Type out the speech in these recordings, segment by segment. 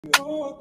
Yo,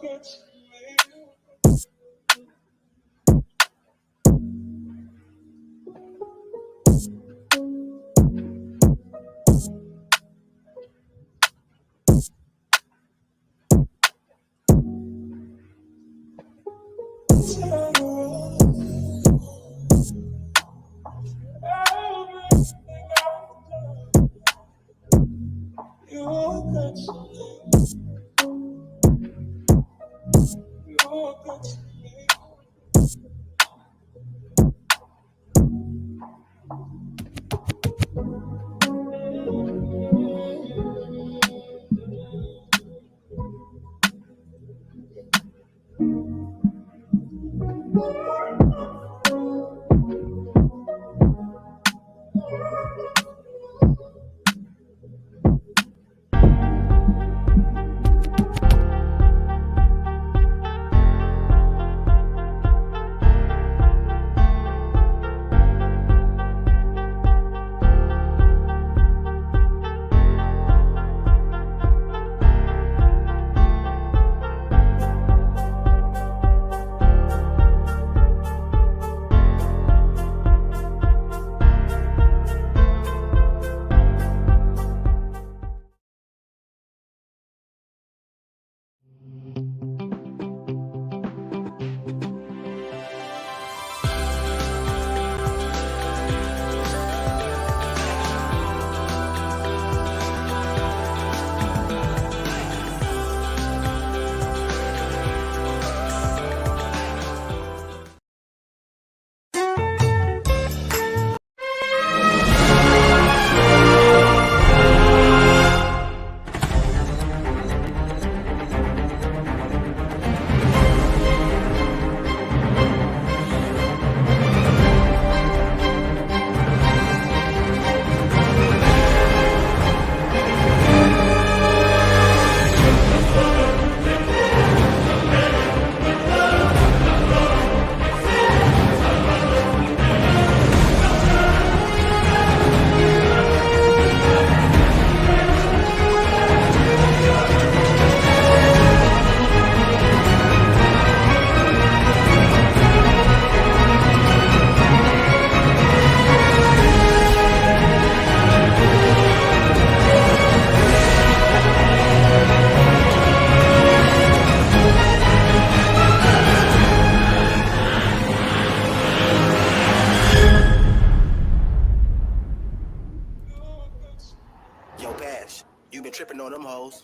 Bash, you been tripping on them hoes.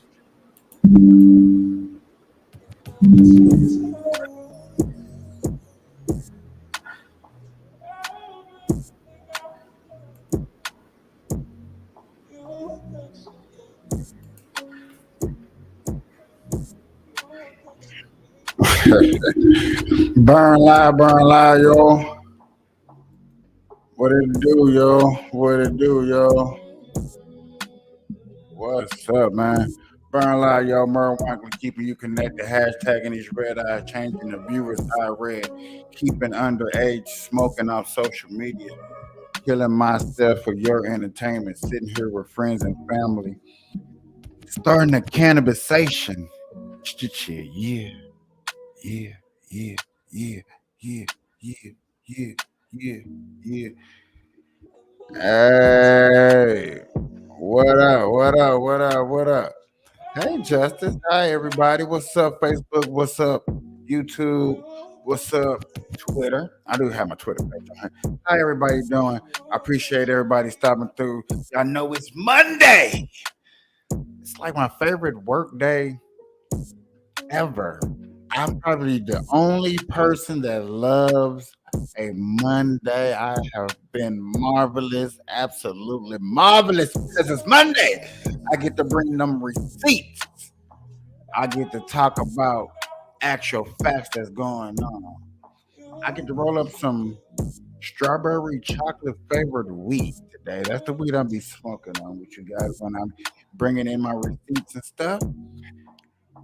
Burn live, yo. What it do, yo? What it do, yo? What's up, man? Burn live, yo. Merle Wankley keeping you connected. Hashtagging these red eyes, changing the viewers eye red. Keeping underage, smoking off social media. Killing myself for your entertainment. Sitting here with friends and family. Starting a cannabisation. Yeah, yeah, yeah, yeah, yeah, yeah, yeah, yeah, yeah. Hey, what up? What up? What up? What up? Hey, Justice. Hi, everybody. What's up, Facebook? What's up, YouTube? What's up, Twitter? I do have my Twitter page on here. How everybody doing? I appreciate everybody stopping through. Y'all know it's Monday. It's like my favorite work day ever. I'm probably the only person that loves a Monday. I have been marvelous, absolutely marvelous because it's Monday. I get to bring them receipts. I get to talk about actual facts that's going on. I get to roll up some strawberry chocolate flavored weed today. That's the weed I'll be smoking on with you guys when I'm bringing in my receipts and stuff.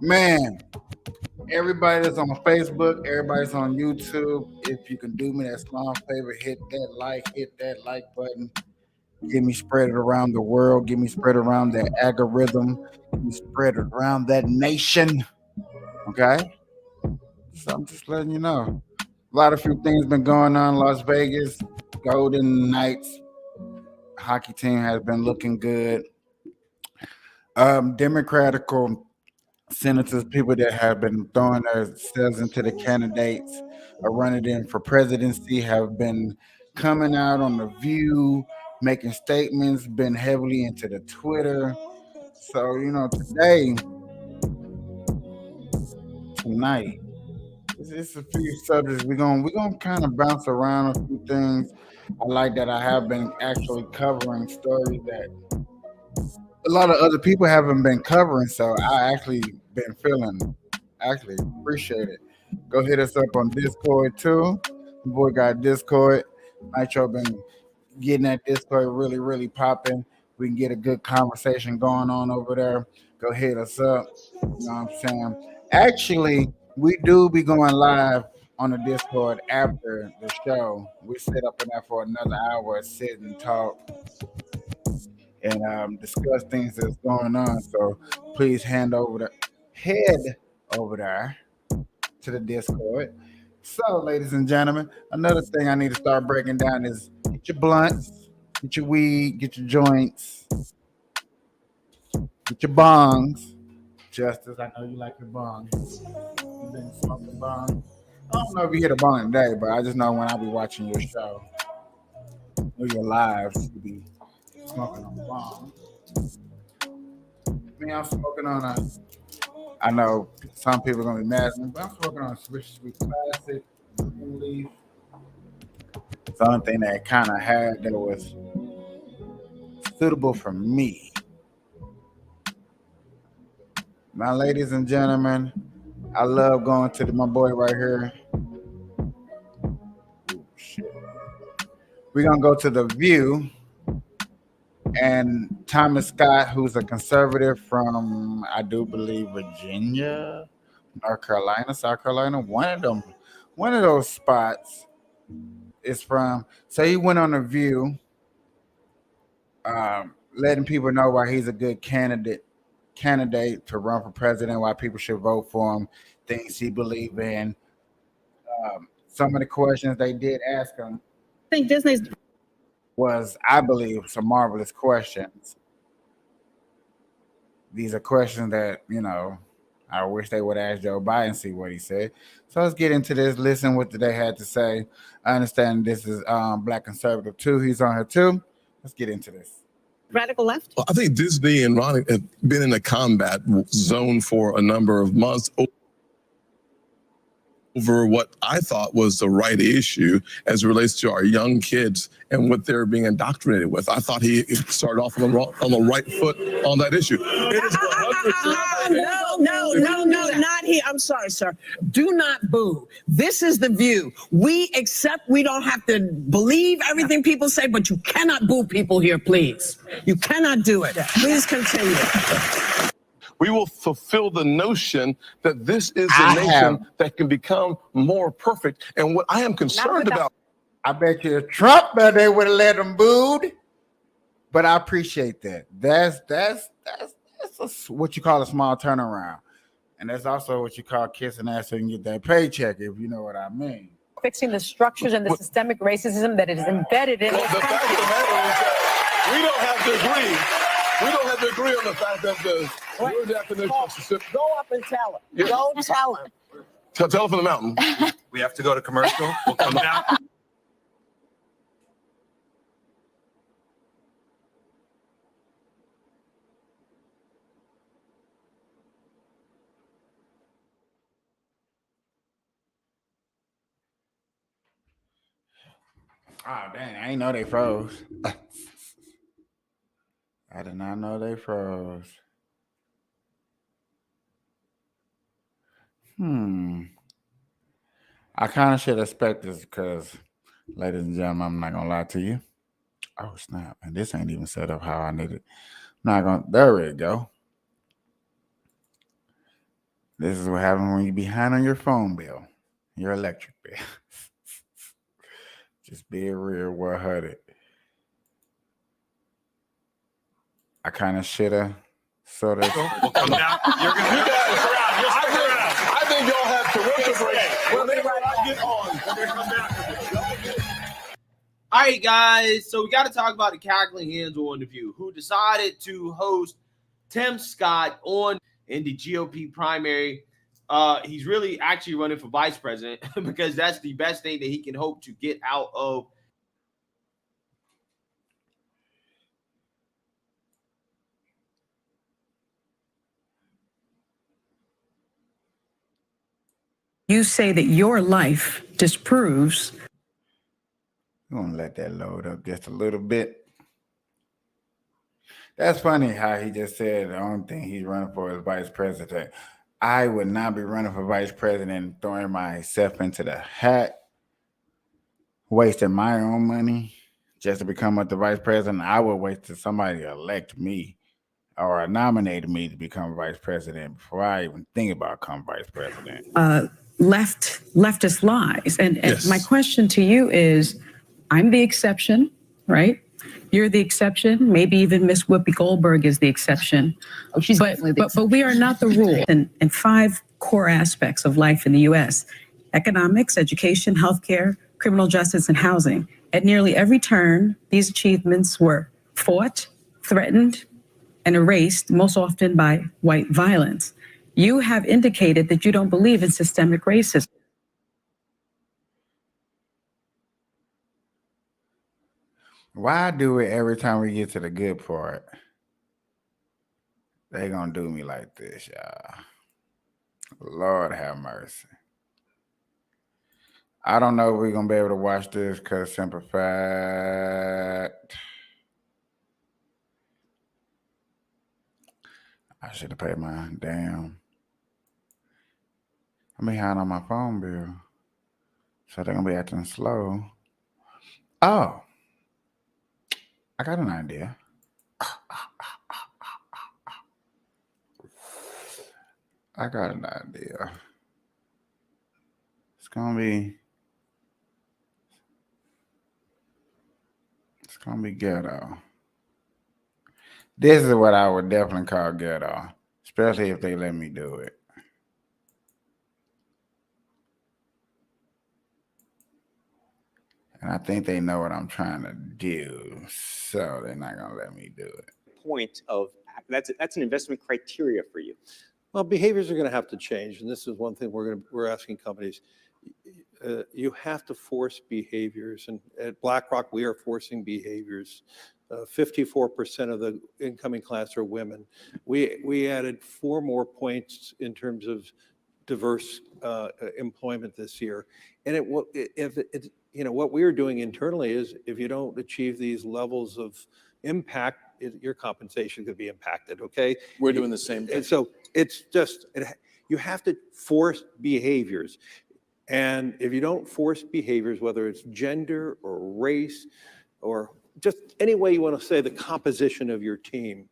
Man, everybody that's on Facebook, everybody's on YouTube. If you can do me that small favor, hit that like button. Get me spread it around the world. Get me spread around that algorithm. Get me spread it around that nation. Okay, so I'm just letting you know. A lot of few things been going on. Las Vegas, Golden Knights hockey team has been looking good. Democratical senators, people that have been throwing themselves into the candidates or running in for presidency, have been coming out on the View, making statements, been heavily into the Twitter. So today, tonight, it's a few subjects we're gonna kind of bounce around a few things. I like that I have been actually covering stories that a lot of other people haven't been covering, so I actually been feeling actually appreciate it. Go hit us up on Discord too. The boy got Discord. Nitro been getting that Discord really, really popping. We can get a good conversation going on over there. Go hit us up. You know what I'm saying? Actually, we do be going live on the Discord after the show. We sit up in there for another hour, sit and talk and discuss things that's going on. So please head over there to the Discord. So, ladies and gentlemen, another thing I need to start breaking down is get your blunts, get your weed, get your joints, get your bongs. Justice, I know you like your bongs. You've been smoking bongs. I don't know if you hit a bong today, but I just know when I be watching your show or your lives, you be smoking on a bong. Me, I'm smoking on a. I know some people are gonna be mad at me, but I'm smoking on a Swiss Sweet Classic green leaf. It's the only thing that kind of had that was suitable for me. Now, ladies and gentlemen, I love going to my boy right here. Ooh, shit. We're gonna go to the View. And Thomas Scott, who's a conservative from, I do believe, Virginia, North Carolina, South Carolina, one of those spots is from. So he went on the View, letting people know why he's a good candidate to run for president, why people should vote for him, things he believes in. Some of the questions they did ask him, I think Disney's was, I believe, some marvelous questions. These are questions that, I wish they would ask Joe Biden, see what he said. So let's get into this, listen what they had to say. I understand this is Black Conservative too. He's on here too. Let's get into this. radical left. Well, I think Disney and Ronnie have been in a combat zone for a number of months over what I thought was the right issue as it relates to our young kids and what they're being indoctrinated with. I thought he started off on the right foot on that issue. It is 100%. No, not here. I'm sorry, sir. Do not boo. This is the View. We accept we don't have to believe everything people say, but you cannot boo people here, please. You cannot do it. Please continue. We will fulfill the notion that this is a nation that can become more perfect. And what I am concerned about. I bet you Trump, but they would have let him booed. But I appreciate that. That's what you call a small turnaround. And that's also what you call kissing ass so you can get that paycheck, if you know what I mean. Fixing the structures and the systemic racism that is embedded in Well, the fact of the matter is that we don't have to agree. We don't have to agree on the fact that your definition of specific. Go up and tell him. Go tell him. Tell him from the mountain. We have to go to commercial. We'll come down. Oh, dang. I ain't know they froze. I did not know they froze. I kind of should expect this because, ladies and gentlemen, I'm not going to lie to you. Oh, snap. And this ain't even set up how I need it. There we go. This is what happens when you're behind on your phone bill, your electric bill. Just be real 100. I kind of should have sort of. We'll come down. You're going to All right, guys. So we got to talk about the cackling hens on The View, who decided to host Tim Scott in the GOP primary. He's really actually running for vice president because that's the best thing that he can hope to get out of. You say that your life disproves. I'm gonna let that load up just a little bit. That's funny how he just said the only thing he's running for is vice president. I would not be running for vice president and throwing myself into the hat, wasting my own money just to become the vice president. I would wait till somebody elect me or nominated me to become vice president before I even think about becoming vice president. Leftist lies. And Yes. my question to you is, I'm the exception, right? You're the exception. Maybe even Miss Whoopi Goldberg is the exception. Oh, she's But definitely the but we are not the rule. And 5 core aspects of life in the U.S. economics, education, healthcare, criminal justice, and housing. At nearly every turn, these achievements were fought, threatened, and erased, most often by white violence. You have indicated that you don't believe in systemic racism. Why do it every time we get to the good part? They gonna do me like this, y'all. Lord have mercy. I don't know if we're gonna be able to watch this because simple fact, I should have paid my damn. I'm behind on my phone bill, so they're gonna be acting slow. Oh, I got an idea. I got an idea. It's gonna be ghetto. This is what I would definitely call ghetto, especially if they let me do it. And I think they know what I'm trying to do, so they're not gonna let me do it. Point of that's an investment criteria for you. Well, behaviors are going to have to change, and this is one thing we're asking companies. You have to force behaviors, and at BlackRock we are forcing behaviors. 54% of the incoming class are women. We added 4 more points in terms of diverse employment this year, and what we are doing internally is if you don't achieve these levels of impact, your compensation could be impacted. Okay, We're doing the same thing. and so it's just you have to force behaviors, and if you don't force behaviors, whether it's gender or race or just any way you want to say the composition of your team,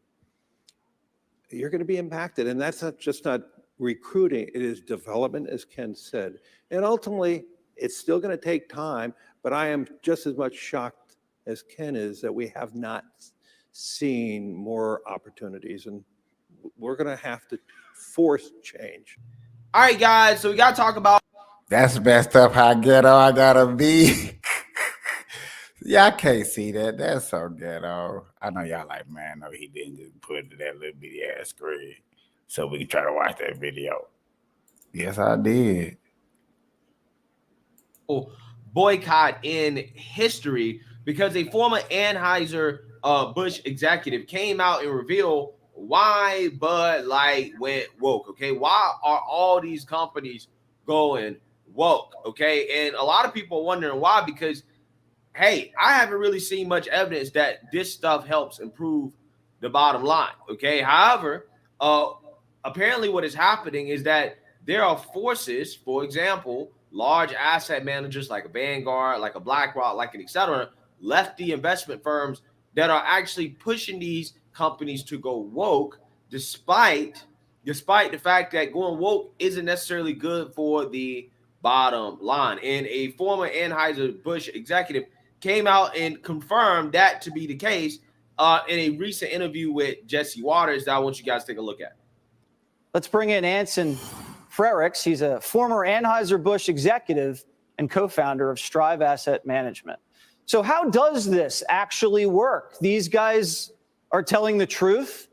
you're going to be impacted. And that's not recruiting, it is development, as Ken said. And ultimately, it's still going to take time, but I am just as much shocked as Ken is that we have not seen more opportunities, and we're going to have to force change. All right, guys. So we got to talk about. That's messed up how ghetto I gotta be. Y'all can't see that. That's so ghetto. I know y'all like, man, no, he didn't just put it to that little bitty ass screen so we can try to watch that video. Yes, I did. Boycott in history because a former Anheuser-Busch executive came out and revealed why Bud Light went woke. Okay, why are all these companies going woke? Okay, and a lot of people are wondering why, because hey, I haven't really seen much evidence that this stuff helps improve the bottom line. Okay, however, apparently what is happening is that there are forces, for example, large asset managers like a Vanguard, like a BlackRock, like an etc., lefty investment firms that are actually pushing these companies to go woke, despite the fact that going woke isn't necessarily good for the bottom line. And a former Anheuser-Busch executive came out and confirmed that to be the case in a recent interview with Jesse Waters that I want you guys to take a look at. Let's bring in Anson Frericks. He's a former Anheuser-Busch executive and co-founder of Strive Asset Management. So how does this actually work? These guys are telling the truth?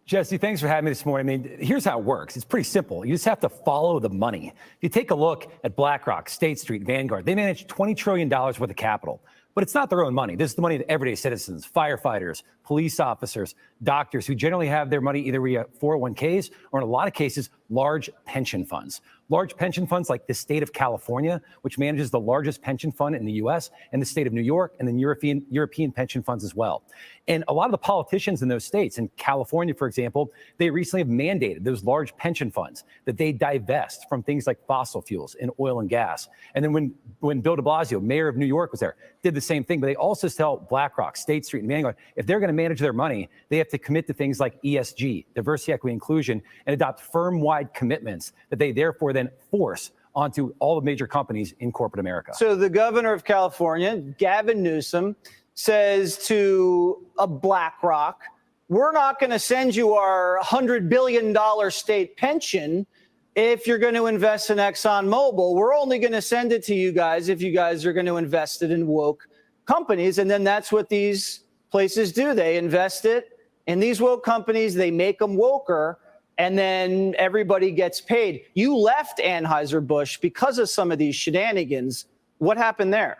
Jesse, thanks for having me this morning. I mean, here's how it works. It's pretty simple. You just have to follow the money. If you take a look at BlackRock, State Street, Vanguard, they manage $20 trillion worth of capital. But it's not their own money. This is the money of everyday citizens, firefighters, police officers, doctors who generally have their money either via 401ks or in a lot of cases, large pension funds. Large pension funds like the state of California, which manages the largest pension fund in the U.S., and the state of New York, and then European pension funds as well. And a lot of the politicians in those states, in California, for example, they recently have mandated those large pension funds that they divest from things like fossil fuels and oil and gas. And then when Bill de Blasio, mayor of New York, was there, did the same thing. But they also tell BlackRock, State Street, and Vanguard, if they're going to manage their money, they have to commit to things like ESG, diversity, equity, inclusion, and adopt firm-wide commitments that they therefore then force onto all the major companies in corporate America. So the governor of California, Gavin Newsom, says to a BlackRock, we're not going to send you our $100 billion state pension if you're going to invest in ExxonMobil. We're only going to send it to you guys if you guys are going to invest it in woke companies. And then that's what these places do. They invest it in these woke companies. They make them woker. And then everybody gets paid. You left Anheuser-Busch because of some of these shenanigans. What happened there?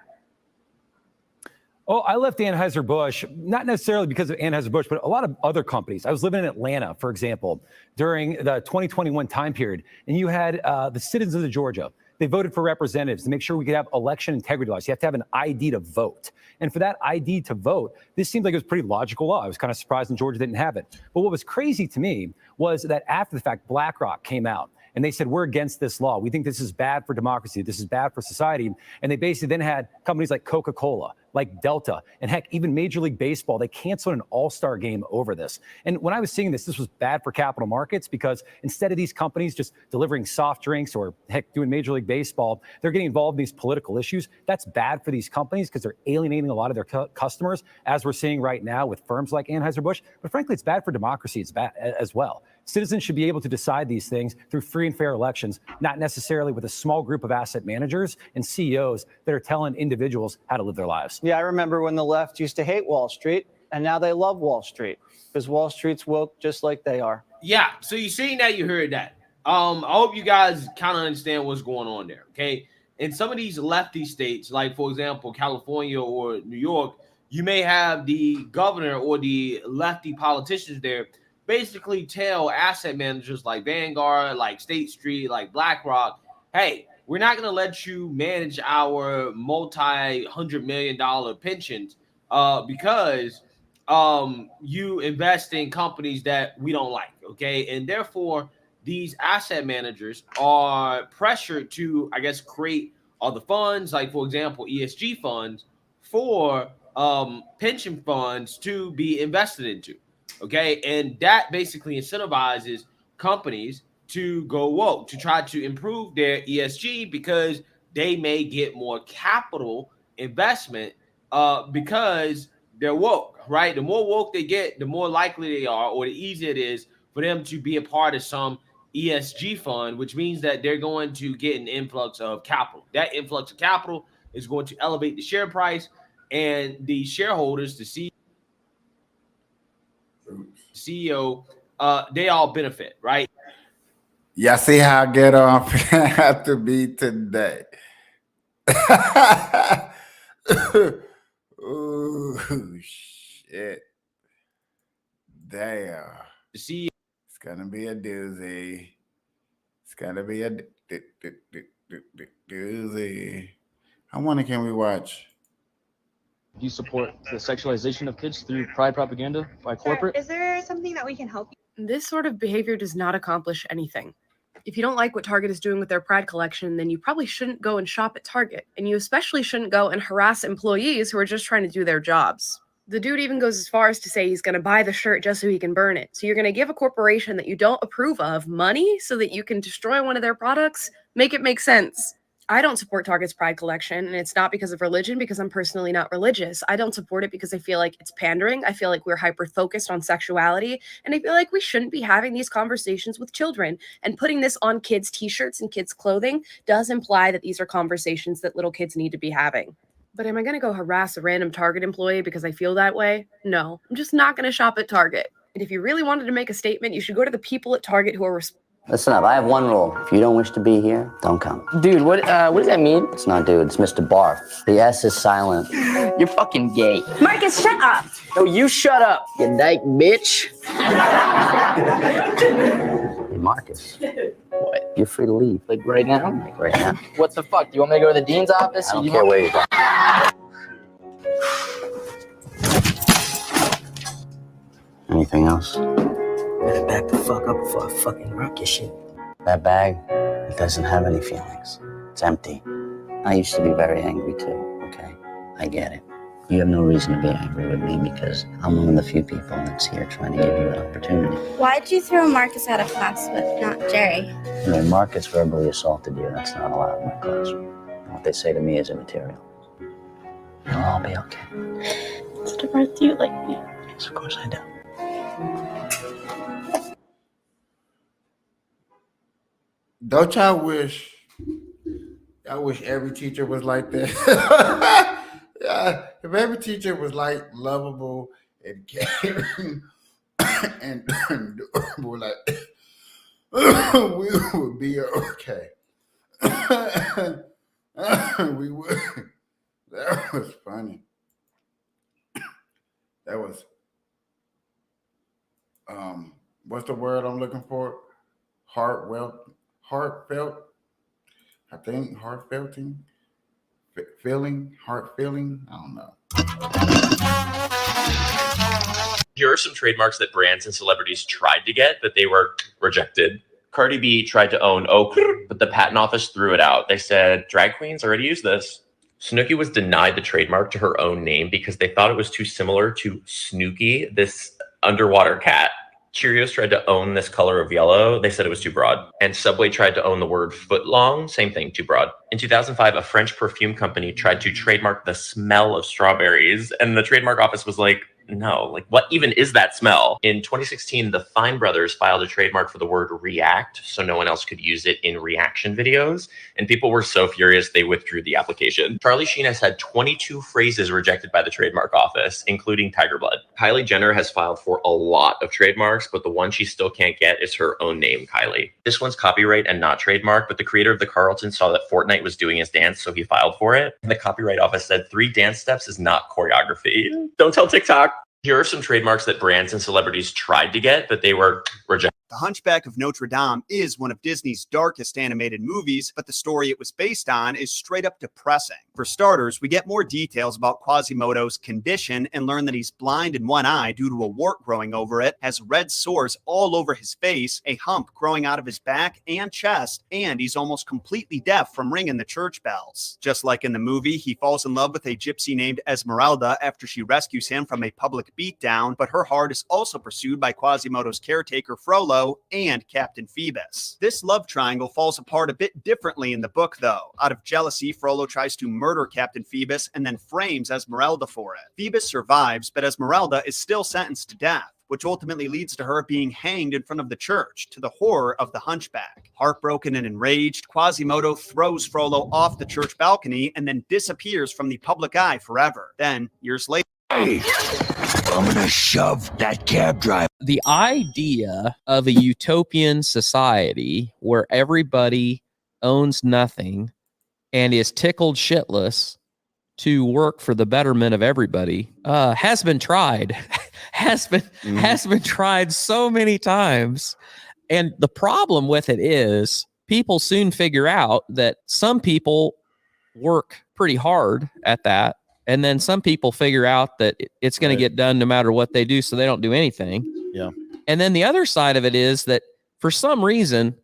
Oh, I left Anheuser-Busch, not necessarily because of Anheuser-Busch, but a lot of other companies. I was living in Atlanta, for example, during the 2021 time period, and you had the citizens of Georgia. They voted for representatives to make sure we could have election integrity laws. You have to have an ID to vote. And for that ID to vote, this seemed like it was pretty logical law. I was kind of surprised in Georgia didn't have it. But what was crazy to me was that after the fact, BlackRock came out and they said, we're against this law. We think this is bad for democracy. This is bad for society. And they basically then had companies like Coca-Cola, like Delta, and heck, even Major League Baseball. They canceled an all-star game over this. And when I was seeing this was bad for capital markets because instead of these companies just delivering soft drinks or heck, doing Major League Baseball, they're getting involved in these political issues. That's bad for these companies because they're alienating a lot of their customers, as we're seeing right now with firms like Anheuser-Busch. But frankly, it's bad for democracy. It's bad as well. Citizens should be able to decide these things through free and fair elections, not necessarily with a small group of asset managers and CEOs that are telling individuals how to live their lives. Yeah, I remember when the left used to hate Wall Street, and now they love Wall Street because Wall Street's woke just like they are. Yeah, so you seen that, you heard that. I hope you guys kind of understand what's going on there, okay? In some of these lefty states, like, for example, California or New York, you may have the governor or the lefty politicians there basically tell asset managers like Vanguard, like State Street, like BlackRock, hey, we're not going to let you manage our multi-$100 million pensions because you invest in companies that we don't like, okay? And therefore, these asset managers are pressured to, I guess, create other funds, like, for example, ESG funds for pension funds to be invested into. Okay, and that basically incentivizes companies to go woke, to try to improve their ESG because they may get more capital investment because they're woke, right? The more woke they get, the more likely they are, or the easier it is for them to be a part of some ESG fund, which means that they're going to get an influx of capital. That influx of capital is going to elevate the share price, and the shareholders, the CEO, they all benefit, right? Y'all see how get off have to be today. Ooh, shit. Damn. The CEO. It's gonna be a doozy. It's gonna be a doozy. I wonder, can we watch? Do you support the sexualization of kids through pride propaganda by corporate? Is there something that we can help you? This sort of behavior does not accomplish anything. If you don't like what Target is doing with their Pride collection, then you probably shouldn't go and shop at Target. And you especially shouldn't go and harass employees who are just trying to do their jobs. The dude even goes as far as to say he's going to buy the shirt just so he can burn it. So you're going to give a corporation that you don't approve of money so that you can destroy one of their products? Make it make sense. I don't support Target's Pride collection, and it's not because of religion, because I'm personally not religious. I don't support it because I feel like it's pandering. I feel like we're hyper-focused on sexuality, and I feel like we shouldn't be having these conversations with children. And putting this on kids' t-shirts and kids' clothing does imply that these are conversations that little kids need to be having. But am I going to go harass a random Target employee because I feel that way? No, I'm just not going to shop at Target. And if you really wanted to make a statement, you should go to the people at Target who are Listen up, I have one rule. If you don't wish to be here, don't come. Dude, what does that mean? It's not dude, it's Mr. Barf. The S is silent. You're fucking gay. Marcus, shut up. No, you shut up, you dyke bitch. Hey, Marcus. What? You're free to leave. Like right now? Like right now. What the fuck? Do you want me to go to the dean's office? I don't care where you go. Anything else? Better back the fuck up before I fucking rock your shit. That bag, it doesn't have any feelings. It's empty. I used to be very angry too, okay? I get it. You have no reason to be angry with me because I'm one of the few people that's here trying to give you an opportunity. Why'd you throw Marcus out of class but not Jerry? I mean, Marcus verbally assaulted you. That's not allowed in my classroom. And what they say to me is immaterial. You'll all be okay. Mr. Barth, do you like me? Yes, of course I do. Don't y'all wish? I wish every teacher was like that. Yeah, if every teacher was like lovable and caring and adorable, like we would be okay. We would. That was funny. That was what's the word I'm looking for? Heartfelt. I think heartfelting. Heart feeling. I don't know. Here are some trademarks that brands and celebrities tried to get, but they were rejected. Cardi B tried to own Oak, but the patent office threw it out. They said, drag queens already use this. Snooki was denied the trademark to her own name because they thought it was too similar to Snooki, this underwater cat. Cheerios tried to own this color of yellow. They said it was too broad. And Subway tried to own the word footlong. Same thing, too broad. In 2005, a French perfume company tried to trademark the smell of strawberries. And the trademark office was like, no, like what even is that smell? In 2016, the Fine Brothers filed a trademark for the word react, so no one else could use it in reaction videos. And people were so furious, they withdrew the application. Charlie Sheen has had 22 phrases rejected by the trademark office, including Tiger Blood. Kylie Jenner has filed for a lot of trademarks, but the one she still can't get is her own name, Kylie. This one's copyright and not trademark, but the creator of the Carlton saw that Fortnite was doing his dance, so he filed for it. And the copyright office said 3 dance steps is not choreography. Don't tell TikTok. Here are some trademarks that brands and celebrities tried to get, but they were rejected. The Hunchback of Notre Dame is one of Disney's darkest animated movies, but the story it was based on is straight up depressing. For starters, we get more details about Quasimodo's condition and learn that he's blind in one eye due to a wart growing over it, has red sores all over his face, a hump growing out of his back and chest, and he's almost completely deaf from ringing the church bells. Just like in the movie, he falls in love with a gypsy named Esmeralda after she rescues him from a public beatdown, but her heart is also pursued by Quasimodo's caretaker Frollo and Captain Phoebus. This love triangle falls apart a bit differently in the book, though. Out of jealousy, Frollo tries to murder Captain Phoebus and then frames Esmeralda for it. Phoebus survives, but Esmeralda is still sentenced to death, which ultimately leads to her being hanged in front of the church, to the horror of the hunchback. Heartbroken and enraged, Quasimodo throws Frollo off the church balcony and then disappears from the public eye forever. Then, years later, I'm gonna shove that cab driver. The idea of a utopian society where everybody owns nothing and is tickled shitless to work for the betterment of everybody has been tried. has been tried so many times. And the problem with it is people soon figure out that some people work pretty hard at that. And then some people figure out that it's going to get done no matter what they do, so they don't do anything. Yeah. And then the other side of it is that for some reason,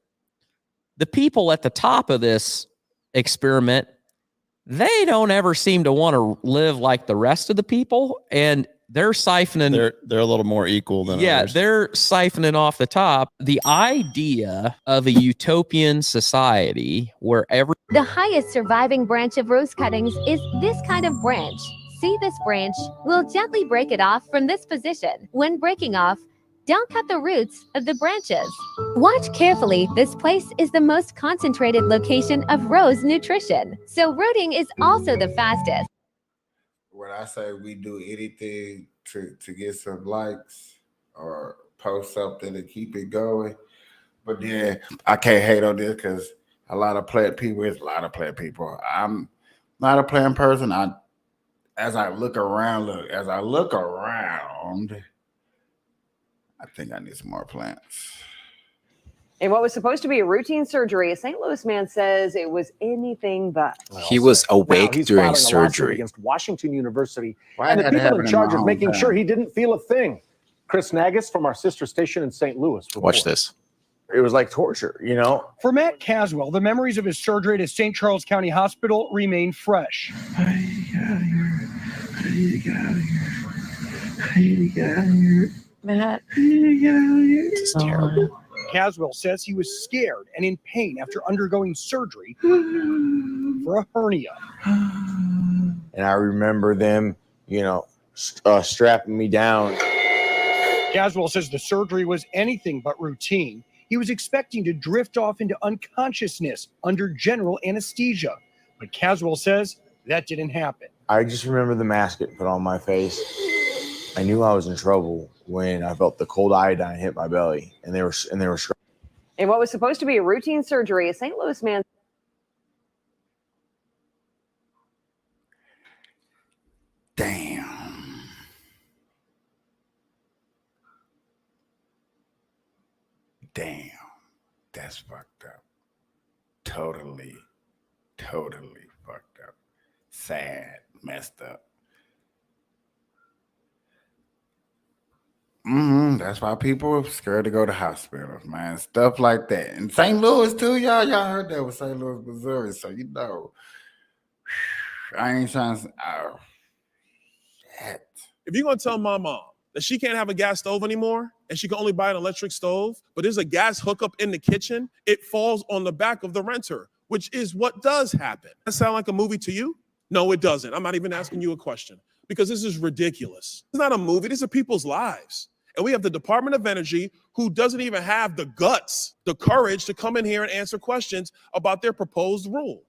the people at the top of this experiment, they don't ever seem to want to live like the rest of the people. And they're siphoning. They're a little more equal than others. They're siphoning off the top. The idea of a utopian society where the highest surviving branch of rose cuttings is this kind of branch. See this branch? We'll gently break it off from this position. When breaking off, don't cut the roots of the branches. Watch carefully. This place is the most concentrated location of rose nutrition, so rooting is also the fastest. when I say we do anything to get some likes or post something to keep it going. But then I can't hate on this because a lot of playing people is a lot of playing people. I'm not a playing person. As I look around, I think I need some more plants. In what was supposed to be a routine surgery, a St. Louis man says it was anything but. He was awake he's during filing a lawsuit surgery. against Washington University Why and the did that people happen in in charge my of making hometown? sure he didn't feel a thing. Chris Nagus from our sister station in St. Louis. Watch this. It was like torture, you know? For Matt Caswell, the memories of his surgery at St. Charles County Hospital remain fresh. I need to get out of here. I need to get out of here. Matt. I need to get out of here. This is terrible. Caswell says he was scared and in pain after undergoing surgery for a hernia. And I remember them, strapping me down. Caswell says the surgery was anything but routine. He was expecting to drift off into unconsciousness under general anesthesia. But Caswell says that didn't happen. I just remember the mask getting put on my face. I knew I was in trouble when I felt the cold iodine hit my belly, and they were. In what was supposed to be a routine surgery, a St. Louis man. Damn, that's fucked up. Totally fucked up. Sad, messed up. That's why people are scared to go to hospitals, man. Stuff like that. In St. Louis too, y'all heard that was St. Louis, Missouri. So I ain't trying to. Oh, shit. If you're gonna tell my mom that she can't have a gas stove anymore and she can only buy an electric stove, but there's a gas hookup in the kitchen, it falls on the back of the renter, which is what does happen. Does that sound like a movie to you? No, it doesn't. I'm not even asking you a question because this is ridiculous. It's not a movie. These are people's lives. And we have the Department of Energy who doesn't even have the guts, the courage to come in here and answer questions about their proposed rule.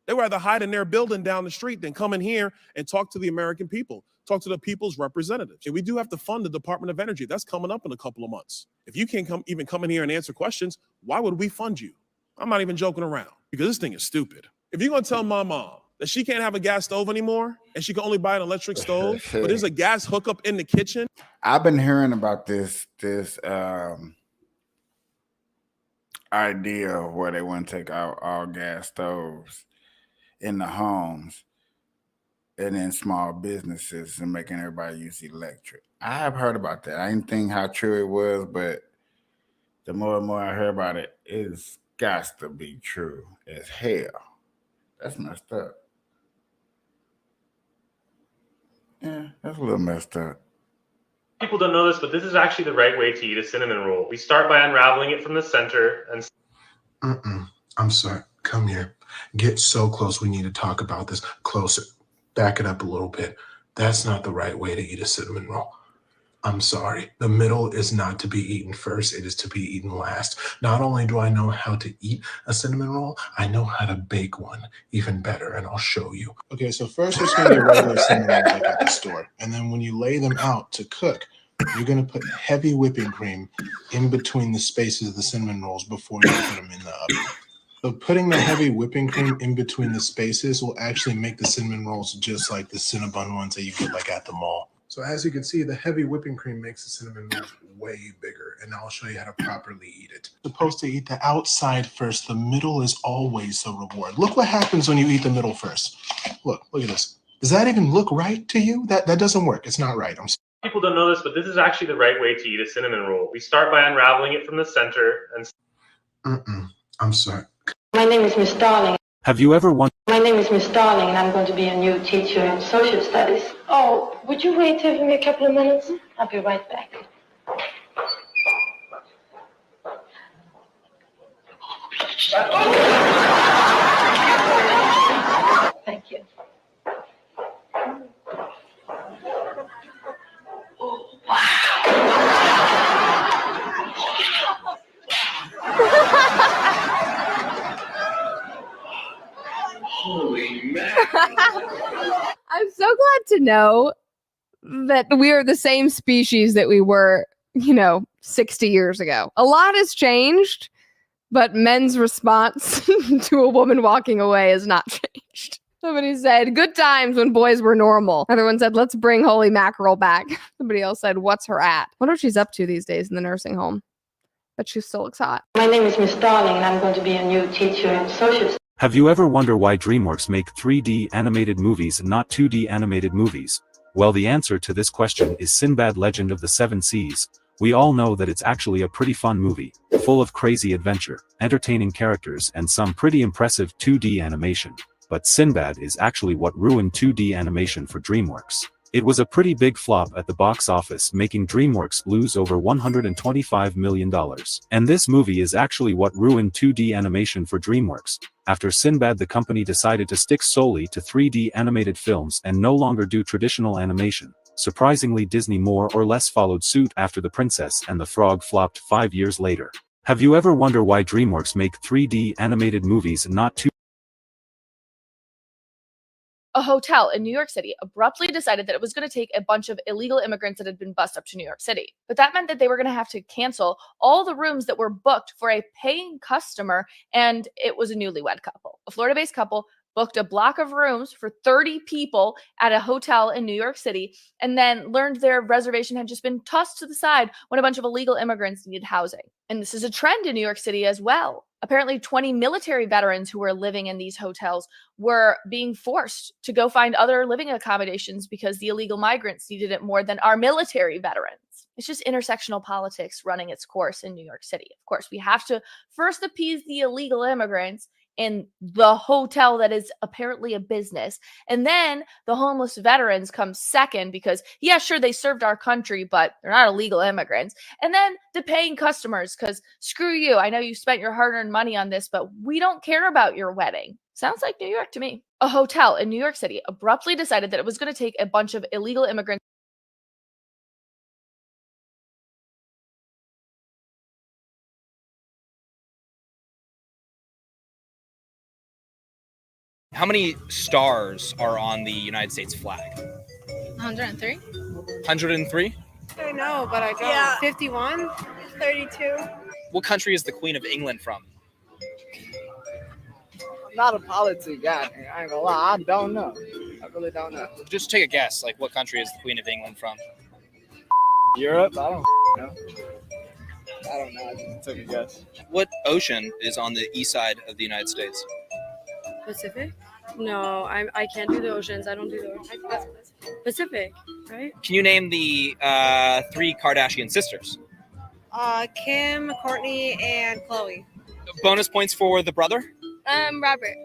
They'd rather hide in their building down the street than come in here and talk to the American people, talk to the people's representatives. And we do have to fund the Department of Energy. That's coming up in a couple of months. If you can't come in here and answer questions, why would we fund you? I'm not even joking around because this thing is stupid. If you're going to tell my mom that she can't have a gas stove anymore and she can only buy an electric stove, but there's a gas hookup in the kitchen. I've been hearing about this idea of where they want to take out all gas stoves in the homes and in small businesses and making everybody use electric. I have heard about that. I didn't think how true it was, but the more and more I hear about it, it's got to be true as hell. That's messed up. Yeah, that's a little messed up. People don't know this, but this is actually the right way to eat a cinnamon roll. We start by unraveling it from the center and... I'm sorry. Come here. Get so close. We need to talk about this. Closer. Back it up a little bit. That's not the right way to eat a cinnamon roll. I'm sorry. The middle is not to be eaten first. It is to be eaten last. Not only do I know how to eat a cinnamon roll, I know how to bake one even better, and I'll show you. Okay, so first there's going to be regular cinnamon rolls like at the store. And then when you lay them out to cook, you're going to put heavy whipping cream in between the spaces of the cinnamon rolls before you put them in the oven. So putting the heavy whipping cream in between the spaces will actually make the cinnamon rolls just like the Cinnabon ones that you get like at the mall. So as you can see, the heavy whipping cream makes the cinnamon rolls way bigger, and I'll show you how to properly eat it. You're supposed to eat the outside first. The middle is always the reward. Look what happens when you eat the middle first. Look at this. Does that even look right to you? That doesn't work. It's not right. People don't know this, but this is actually the right way to eat a cinnamon roll. We start by unraveling it from the center and... I'm sorry. My name is Miss Darling. Have you ever wanted? My name is Miss Darling, and I'm going to be a new teacher in social studies. Oh, would you wait for me a couple of minutes? I'll be right back. Thank you. Oh, Holy man. I'm so glad to know that we are the same species that we were, 60 years ago. A lot has changed, but men's response to a woman walking away has not changed. Somebody said, good times when boys were normal. Another one said, let's bring holy mackerel back. Somebody else said, what's her at? Wonder what she's up to these days in the nursing home. But she still looks hot. My name is Miss Darling, and I'm going to be a new teacher in social studies. Have you ever wondered why DreamWorks make 3D animated movies and not 2D animated movies? Well, the answer to this question is Sinbad Legend of the Seven Seas. We all know that it's actually a pretty fun movie, full of crazy adventure, entertaining characters, and some pretty impressive 2D animation. But Sinbad is actually what ruined 2D animation for DreamWorks. It was a pretty big flop at the box office, making DreamWorks lose over $125 million. And this movie is actually what ruined 2D animation for DreamWorks. After Sinbad, the company decided to stick solely to 3D animated films and no longer do traditional animation. Surprisingly, Disney more or less followed suit after The Princess and the Frog flopped 5 years later. Have you ever wondered why DreamWorks make 3D animated movies and not 2D? A hotel in New York City abruptly decided that it was going to take a bunch of illegal immigrants that had been bussed up to New York City. But that meant that they were going to have to cancel all the rooms that were booked for a paying customer, and it was a newlywed couple. A Florida-based couple booked a block of rooms for 30 people at a hotel in New York City, and then learned their reservation had just been tossed to the side when a bunch of illegal immigrants needed housing. And this is a trend in New York City as well. Apparently 20 military veterans who were living in these hotels were being forced to go find other living accommodations because the illegal migrants needed it more than our military veterans. It's just intersectional politics running its course in New York City. Of course, we have to first appease the illegal immigrants in the hotel that is apparently a business. And then the homeless veterans come second because, yeah, sure, they served our country, but they're not illegal immigrants. And then the paying customers, because screw you. I know you spent your hard-earned money on this, but we don't care about your wedding. Sounds like New York to me. A hotel in New York City abruptly decided that it was going to take a bunch of illegal immigrants. How many stars are on the United States flag? 103. 103? I know, but I don't. Yeah. 51. 32. What country is the Queen of England from? I'm not a politics guy. I ain't gonna lie. I don't know. I really don't know. Just take a guess. Like, what country is the Queen of England from? Europe? I don't know. I don't know. I just took a guess. What ocean is on the east side of the United States? Pacific? No, I can't do the oceans. I don't do the oceans. Pacific, right? Can you name the 3 Kardashian sisters? Kim, Courtney, and Chloe. Bonus points for the brother? Robert.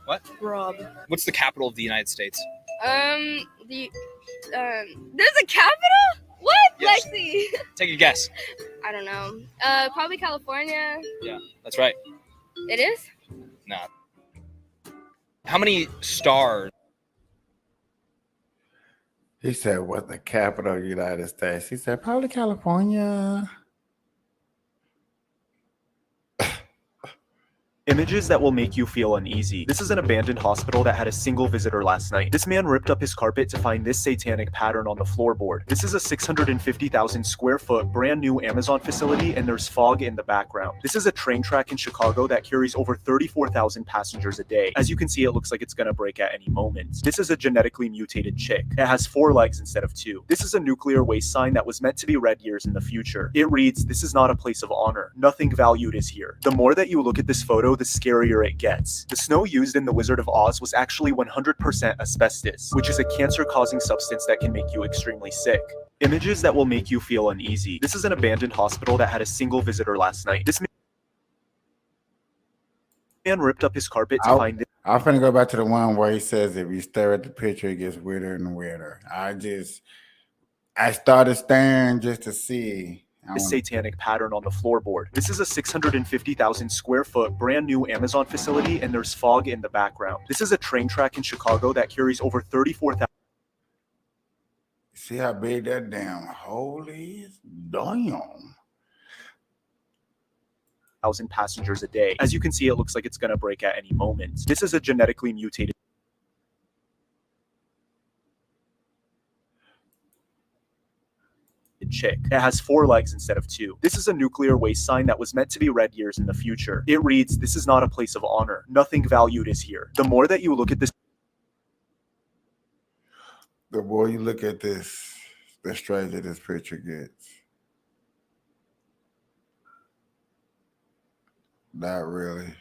What? Rob. What's the capital of the United States? There's a capital? What? Yes. Lexi. Take a guess. I don't know. Probably California. Yeah, that's right. It is? No. How many stars? He said, what the capital of the United States? He said, probably California. Images that will make you feel uneasy. This is an abandoned hospital that had a single visitor last night. This man ripped up his carpet to find this satanic pattern on the floorboard. This is a 650,000 square foot brand new Amazon facility, and there's fog in the background. This is a train track in Chicago that carries over 34,000 passengers a day. As you can see, it looks like it's gonna break at any moment. This is a genetically mutated chick. It has 4 legs instead of 2. This is a nuclear waste sign that was meant to be read years in the future. It reads, "This is not a place of honor. Nothing valued is here." The more that you look at this photo, the scarier it gets. The snow used in The Wizard of Oz was actually 100% asbestos, which is a cancer-causing substance that can make you extremely sick. Images that will make you feel uneasy. This is an abandoned hospital that had a single visitor last night. This man ripped up his carpet to find it. I'm finna go back to the one where he says if you stare at the picture, it gets weirder and weirder. I started staring just to see. This satanic pattern on the floorboard. This is a 650,000 square foot brand new Amazon facility, and there's fog in the background. This is a train track in Chicago that carries over 34,000. See how big that damn hole is? Damn. Passengers a day. As you can see, it looks like it's gonna break at any moment. This is a genetically mutated chick that has 4 legs instead of 2. This is a nuclear waste sign that was meant to be read years in the future. It reads, "This is not a place of honor. Nothing valued is here." The more that you look at this, The more you look at this, the stranger this picture gets. Not really.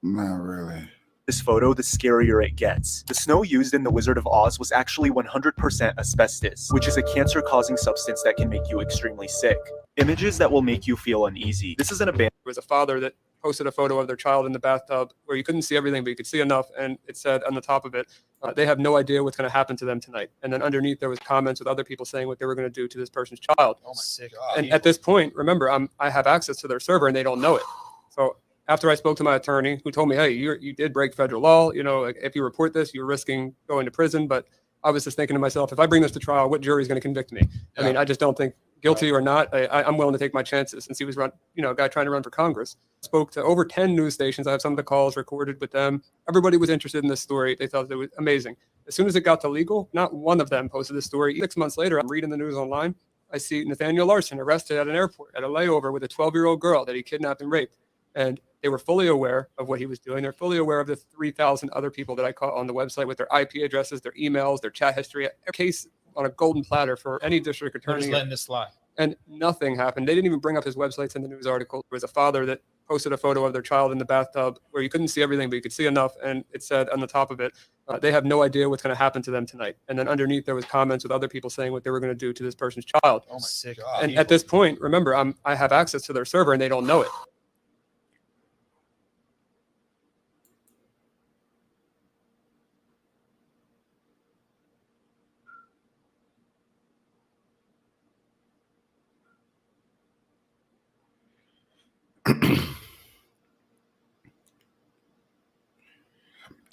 Not really. this photo, the scarier it gets. The snow used in The Wizard of Oz was actually 100% asbestos, which is a cancer-causing substance that can make you extremely sick. Images that will make you feel uneasy. This is an abandoned. There was a father that posted a photo of their child in the bathtub where you couldn't see everything, but you could see enough. And it said on the top of it, they have no idea what's going to happen to them tonight. And then underneath there was comments with other people saying what they were going to do to this person's child. Oh my God. And at this point, remember, I have access to their server and they don't know it. So after I spoke to my attorney, who told me, hey, you did break federal law. You know, like, if you report this, you're risking going to prison. But I was just thinking to myself, if I bring this to trial, what jury is going to convict me? I mean, I just don't think guilty or not. I'm willing to take my chances since he was a guy trying to run for Congress. Spoke to over 10 news stations. I have some of the calls recorded with them. Everybody was interested in this story. They thought it was amazing. As soon as it got to legal, not one of them posted this story. 6 months later, I'm reading the news online. I see Nathaniel Larson arrested at an airport at a layover with a 12-year-old girl that he kidnapped and raped. And they were fully aware of what he was doing. They're fully aware of the 3,000 other people that I caught on the website with their IP addresses, their emails, their chat history. A case on a golden platter for any district attorney. They're just letting this slide. And nothing happened. They didn't even bring up his websites in the news article. There was a father that posted a photo of their child in the bathtub where you couldn't see everything, but you could see enough. And it said on the top of it, they have no idea what's going to happen to them tonight. And then underneath there was comments with other people saying what they were going to do to this person's child. Oh my God. And at this point, remember, I have access to their server and they don't know it.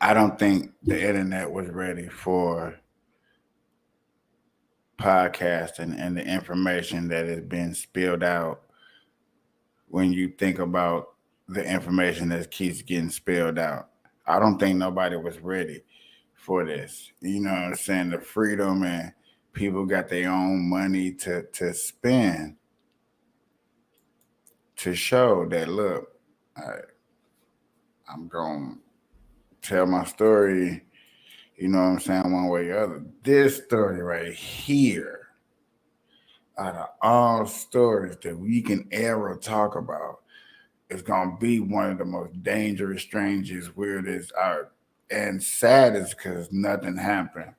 I don't think the internet was ready for podcasting and the information that has been spilled out. When you think about the information that keeps getting spilled out, I don't think nobody was ready for this. You know what I'm saying? The freedom, and people got their own money to spend to show that, look, I'm going to tell my story, you know what I'm saying, one way or the other. This story right here, out of all stories that we can ever talk about, is going to be one of the most dangerous, strangest, weirdest, and saddest because nothing happened.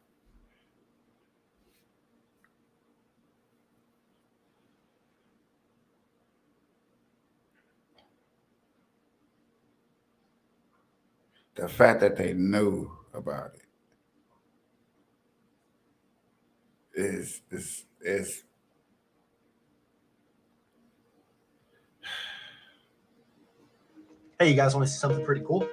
The fact that they knew about it is Hey, you guys want to see something pretty cool?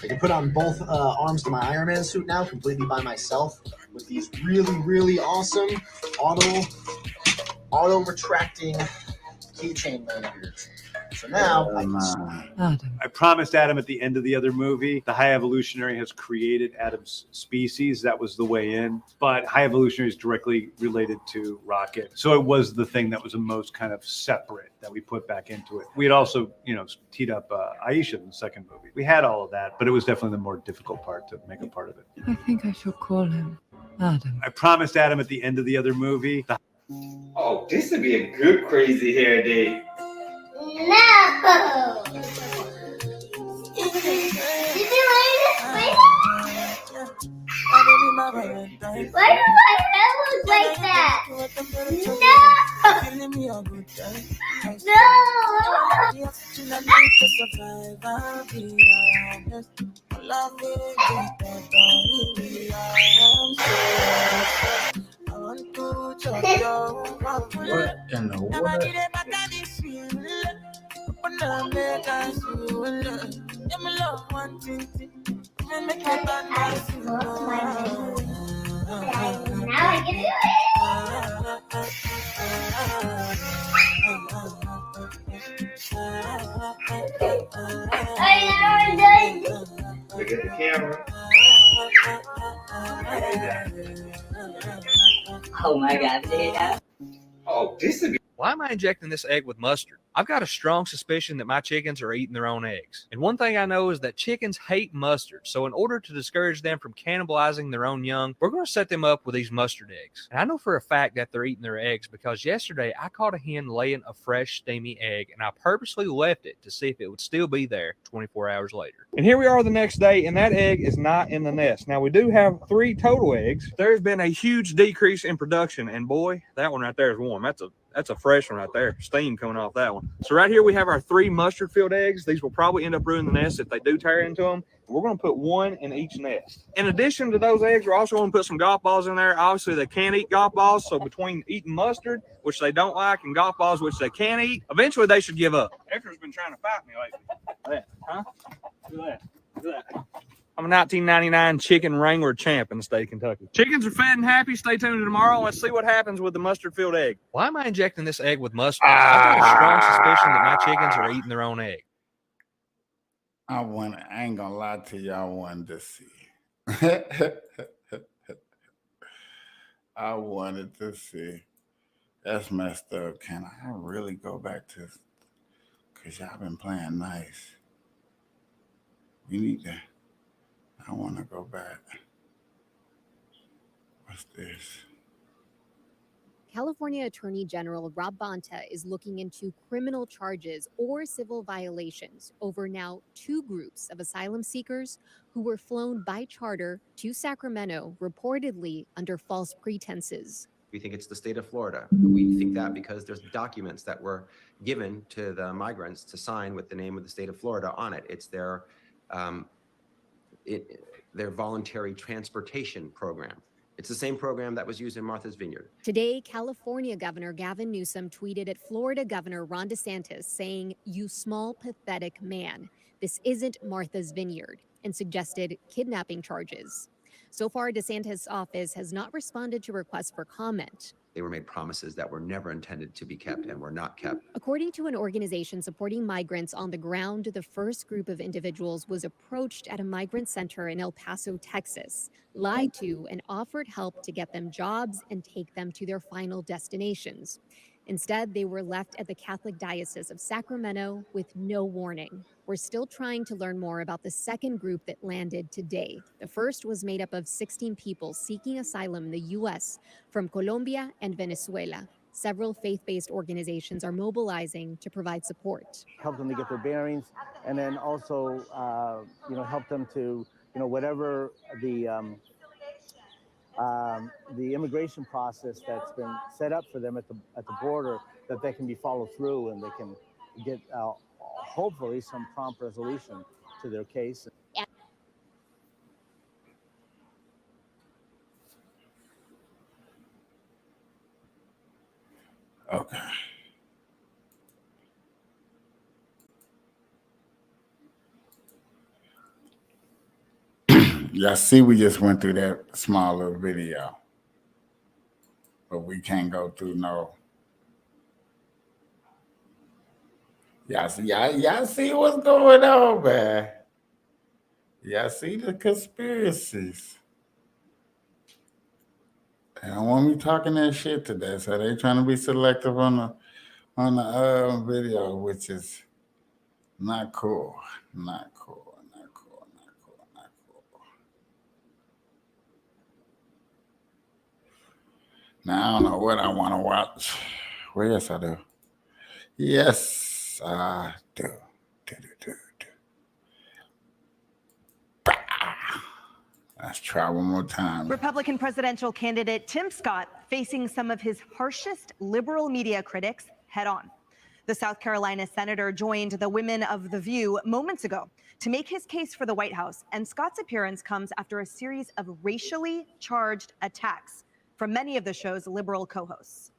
I can put on both arms to my Iron Man suit now, completely by myself, with these really, really awesome auto retracting keychain lanyards. So now I promised Adam at the end of the other movie, the High Evolutionary has created Adam's species. That was the way in. But High Evolutionary is directly related to Rocket. So it was the thing that was the most kind of separate that we put back into it. We had also, teed up Aisha in the second movie. We had all of that, but it was definitely the more difficult part to make a part of it. I think I should call him Adam. I promised Adam at the end of the other movie. Oh, this would be a good crazy hair day. No! Did you learn this? Why do my hair look like that? What in the world? Now I can do it. Alright, now we're done. Look at the camera. Oh my god, dude. Oh, this would be. Why am I injecting this egg with mustard? I've got a strong suspicion that my chickens are eating their own eggs. And one thing I know is that chickens hate mustard. So in order to discourage them from cannibalizing their own young, we're going to set them up with these mustard eggs. And I know for a fact that they're eating their eggs because yesterday I caught a hen laying a fresh, steamy egg, and I purposely left it to see if it would still be there 24 hours later. And here we are the next day, and that egg is not in the nest. Now, we do have 3 total eggs. There's been a huge decrease in production, and boy, that one right there is warm. That's a fresh one right there. Steam coming off that one. So right here we have our 3 mustard-filled eggs. These will probably end up ruining the nest if they do tear into them. We're going to put 1 in each nest. In addition to those eggs, we're also going to put some golf balls in there. Obviously, they can't eat golf balls. So between eating mustard, which they don't like, and golf balls, which they can eat, eventually they should give up. Hector's been trying to fight me lately. Look at that, huh? Look at that. Look at that. I'm a 1999 chicken wrangler champ in the state of Kentucky. Chickens are fed and happy. Stay tuned tomorrow. Let's see what happens with the mustard-filled egg. Why am I injecting this egg with mustard? I've got a strong suspicion that my chickens are eating their own egg. I ain't gonna lie to you, I wanted to see. I wanted to see. That's messed up. Can I really go back to? Because y'all been playing nice. We need to. I want to go back. What's this? California Attorney General Rob Bonta is looking into criminal charges or civil violations over now 2 groups of asylum seekers who were flown by charter to Sacramento, reportedly under false pretenses. We think it's the state of Florida. We think that because there's documents that were given to the migrants to sign with the name of the state of Florida on it. It's their voluntary transportation program. It's the same program that was used in Martha's Vineyard. Today, California Governor Gavin Newsom tweeted at Florida Governor Ron DeSantis saying, "You small, pathetic man. This isn't Martha's Vineyard," and suggested kidnapping charges. So far, DeSantis' office has not responded to requests for comment. They were made promises that were never intended to be kept and were not kept. According to an organization supporting migrants on the ground, the first group of individuals was approached at a migrant center in El Paso, Texas, lied to, and offered help to get them jobs and take them to their final destinations. Instead, they were left at the Catholic Diocese of Sacramento with no warning. We're still trying to learn more about the second group that landed today. The first was made up of 16 people seeking asylum in the U.S. from Colombia and Venezuela. Several faith-based organizations are mobilizing to provide support. Help them to get their bearings, and then also, help them to, whatever the immigration process that's been set up for them at the border, that they can be followed through and they can get hopefully some prompt resolution to their case. Okay. Y'all see, we just went through that small little video, but we can't go through no. Y'all see what's going on, man. Y'all see the conspiracies. They don't want me talking that shit today, so they trying to be selective on the video, which is not cool. Not cool. Now, I don't know what I want to watch. Well, yes, I do. Yes, I do. Let's try one more time. Republican presidential candidate Tim Scott facing some of his harshest liberal media critics head on. The South Carolina senator joined the Women of the View moments ago to make his case for the White House, and Scott's appearance comes after a series of racially charged attacks from many of the show's liberal co-hosts.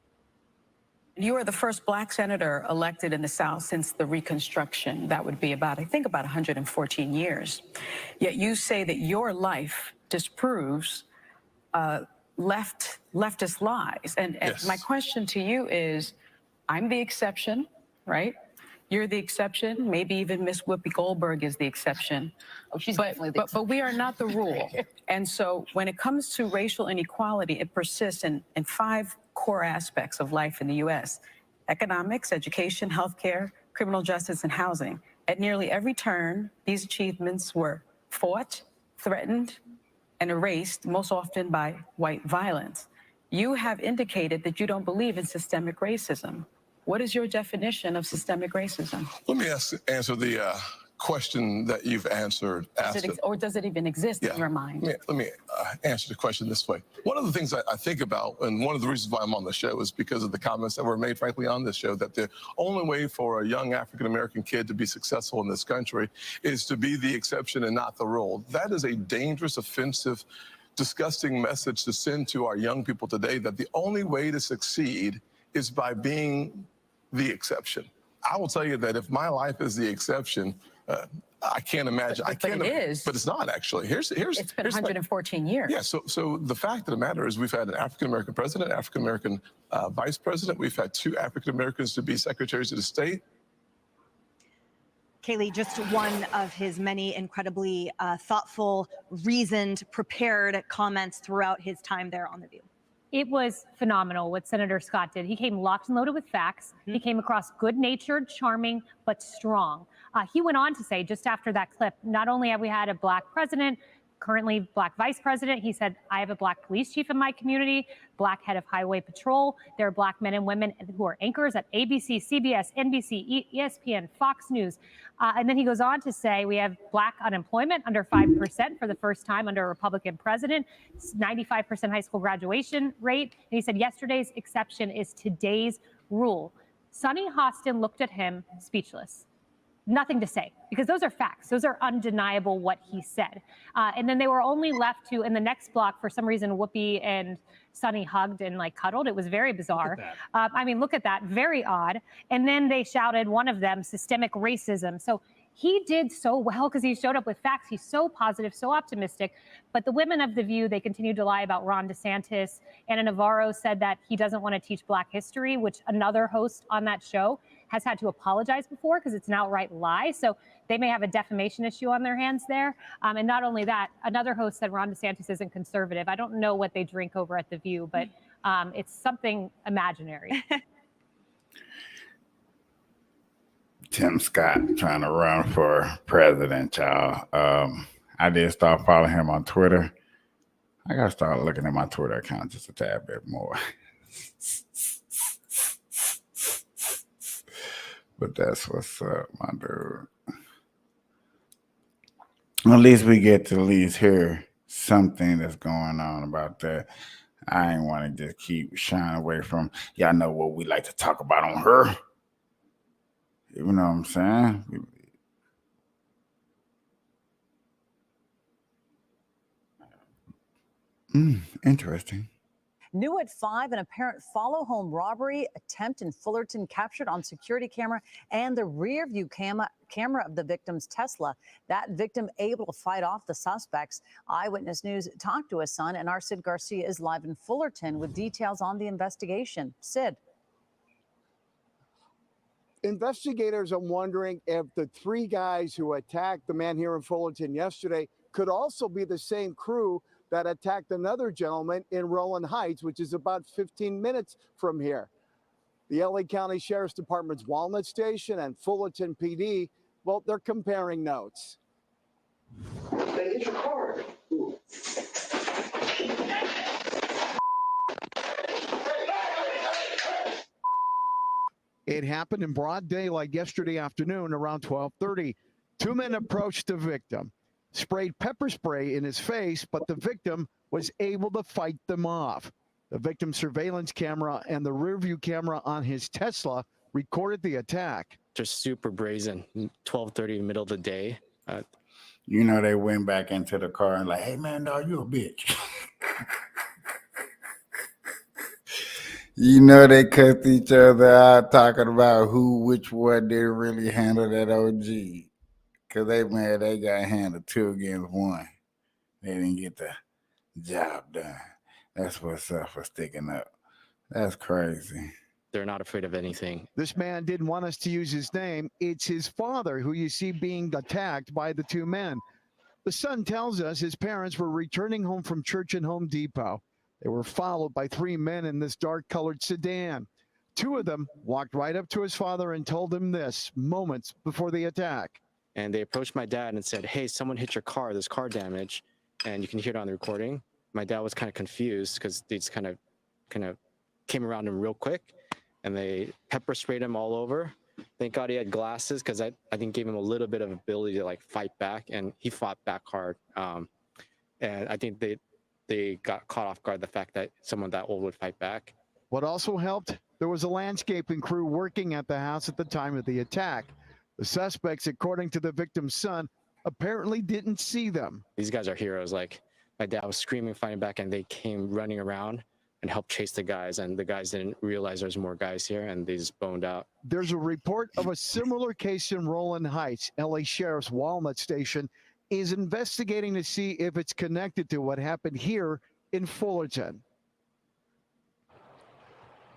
You are the first Black senator elected in the South since the Reconstruction. That would be about, I think, about 114 years. Yet you say that your life disproves leftist lies. And Yes. my question to you is, I'm the exception, right? You're the exception. Maybe even Miss Whoopi Goldberg is the exception. Oh, she's but, definitely the but we are not the rule. And so when it comes to racial inequality, it persists in 5 core aspects of life in the U.S. economics, education, healthcare, criminal justice, and housing. At nearly every turn, these achievements were fought, threatened, and erased, most often by white violence. You have indicated that you don't believe in systemic racism. What is your definition of systemic racism? Let me answer the question that you've answered. Or does it even exist in your mind? Let me answer the question this way. One of the things I think about, and one of the reasons why I'm on the show, is because of the comments that were made, frankly, on this show, that the only way for a young African-American kid to be successful in this country is to be the exception and not the rule. That is a dangerous, offensive, disgusting message to send to our young people today, that the only way to succeed is by being the exception. I will tell you that if my life is the exception, I can't imagine. But it is. But it's not, actually. It's been 114 years. Yeah, so the fact of the matter is we've had an African-American president, African-American vice president. We've had 2 African-Americans to be secretaries of the state. Kaylee, just one of his many incredibly thoughtful, reasoned, prepared comments throughout his time there on The View. It was phenomenal what Senator Scott did. He came locked and loaded with facts. He came across good-natured, charming, but strong. He went on to say, just after that clip, not only have we had a Black president, currently Black vice president, he said, I have a Black police chief in my community, Black head of highway patrol. There are Black men and women who are anchors at ABC, CBS, NBC, ESPN, Fox News. And then he goes on to say we have Black unemployment under 5% for the first time under a Republican president, 95% high school graduation rate. And he said yesterday's exception is today's rule. Sonny Hostin looked at him speechless. Nothing to say, because those are facts. Those are undeniable what he said. And then they were only left to, in the next block, for some reason, Whoopi and Sonny hugged and like cuddled. It was very bizarre. I mean, look at that. Very odd. And then they shouted, one of them, systemic racism. So he did so well because he showed up with facts. He's so positive, so optimistic. But the women of The View, they continued to lie about Ron DeSantis. Anna Navarro said that he doesn't want to teach Black history, which another host on that show has had to apologize before because it's an outright lie. So they may have a defamation issue on their hands there. And not only that, another host said Ron DeSantis isn't conservative. I don't know what they drink over at The View, but it's something imaginary. Tim Scott trying to run for president, y'all. I did start following him on Twitter. I got to start looking at my Twitter account just a tad bit more. But that's what's up, my dude. At least we get to hear something that's going on about that. I ain't want to just keep shying away from, y'all know what we like to talk about on her. You know what I'm saying? Interesting. New at 5, an apparent follow-home robbery attempt in Fullerton captured on security camera and the rear view camera of the victim's Tesla. That victim able to fight off the suspects. Eyewitness News talked to his son, and our Sid Garcia is live in Fullerton with details on the investigation. Sid. Investigators are wondering if the 3 guys who attacked the man here in Fullerton yesterday could also be the same crew that attacked another gentleman in Rowland Heights, which is about 15 minutes from here. The LA County Sheriff's Department's Walnut Station and Fullerton PD, well, they're comparing notes. It's your card. It happened in broad daylight yesterday afternoon around 12:30. 2 men approached the victim. sprayed pepper spray in his face, but the victim was able to fight them off. The victim's surveillance camera and the rearview camera on his Tesla recorded the attack. Just super brazen. 12:30, middle of the day. You know, they went back into the car and like, hey man, dog, you a bitch. You know, they cussed each other out talking about which one didn't really handle that OG. Because they got handled 2 against 1. They didn't get the job done. That's what's up for sticking up. That's crazy. They're not afraid of anything. This man didn't want us to use his name. It's his father who you see being attacked by the 2 men. The son tells us his parents were returning home from church in Home Depot. They were followed by 3 men in this dark-colored sedan. 2 of them walked right up to his father and told him this moments before the attack. And they approached my dad and said, hey, someone hit your car. There's car damage. And you can hear it on the recording. My dad was kind of confused because they just kind of came around him real quick. And they pepper sprayed him all over. Thank God he had glasses because I think gave him a little bit of ability to like fight back. And he fought back hard. And I think they got caught off guard the fact that someone that old would fight back. What also helped, there was a landscaping crew working at the house at the time of the attack. The suspects, according to the victim's son, apparently didn't see them. These guys are heroes. Like my dad was screaming, fighting back, and they came running around and helped chase the guys. And the guys didn't realize there's more guys here, and they just boned out. There's a report of a similar case in Roland Heights. LA Sheriff's Walnut Station is investigating to see if it's connected to what happened here in Fullerton.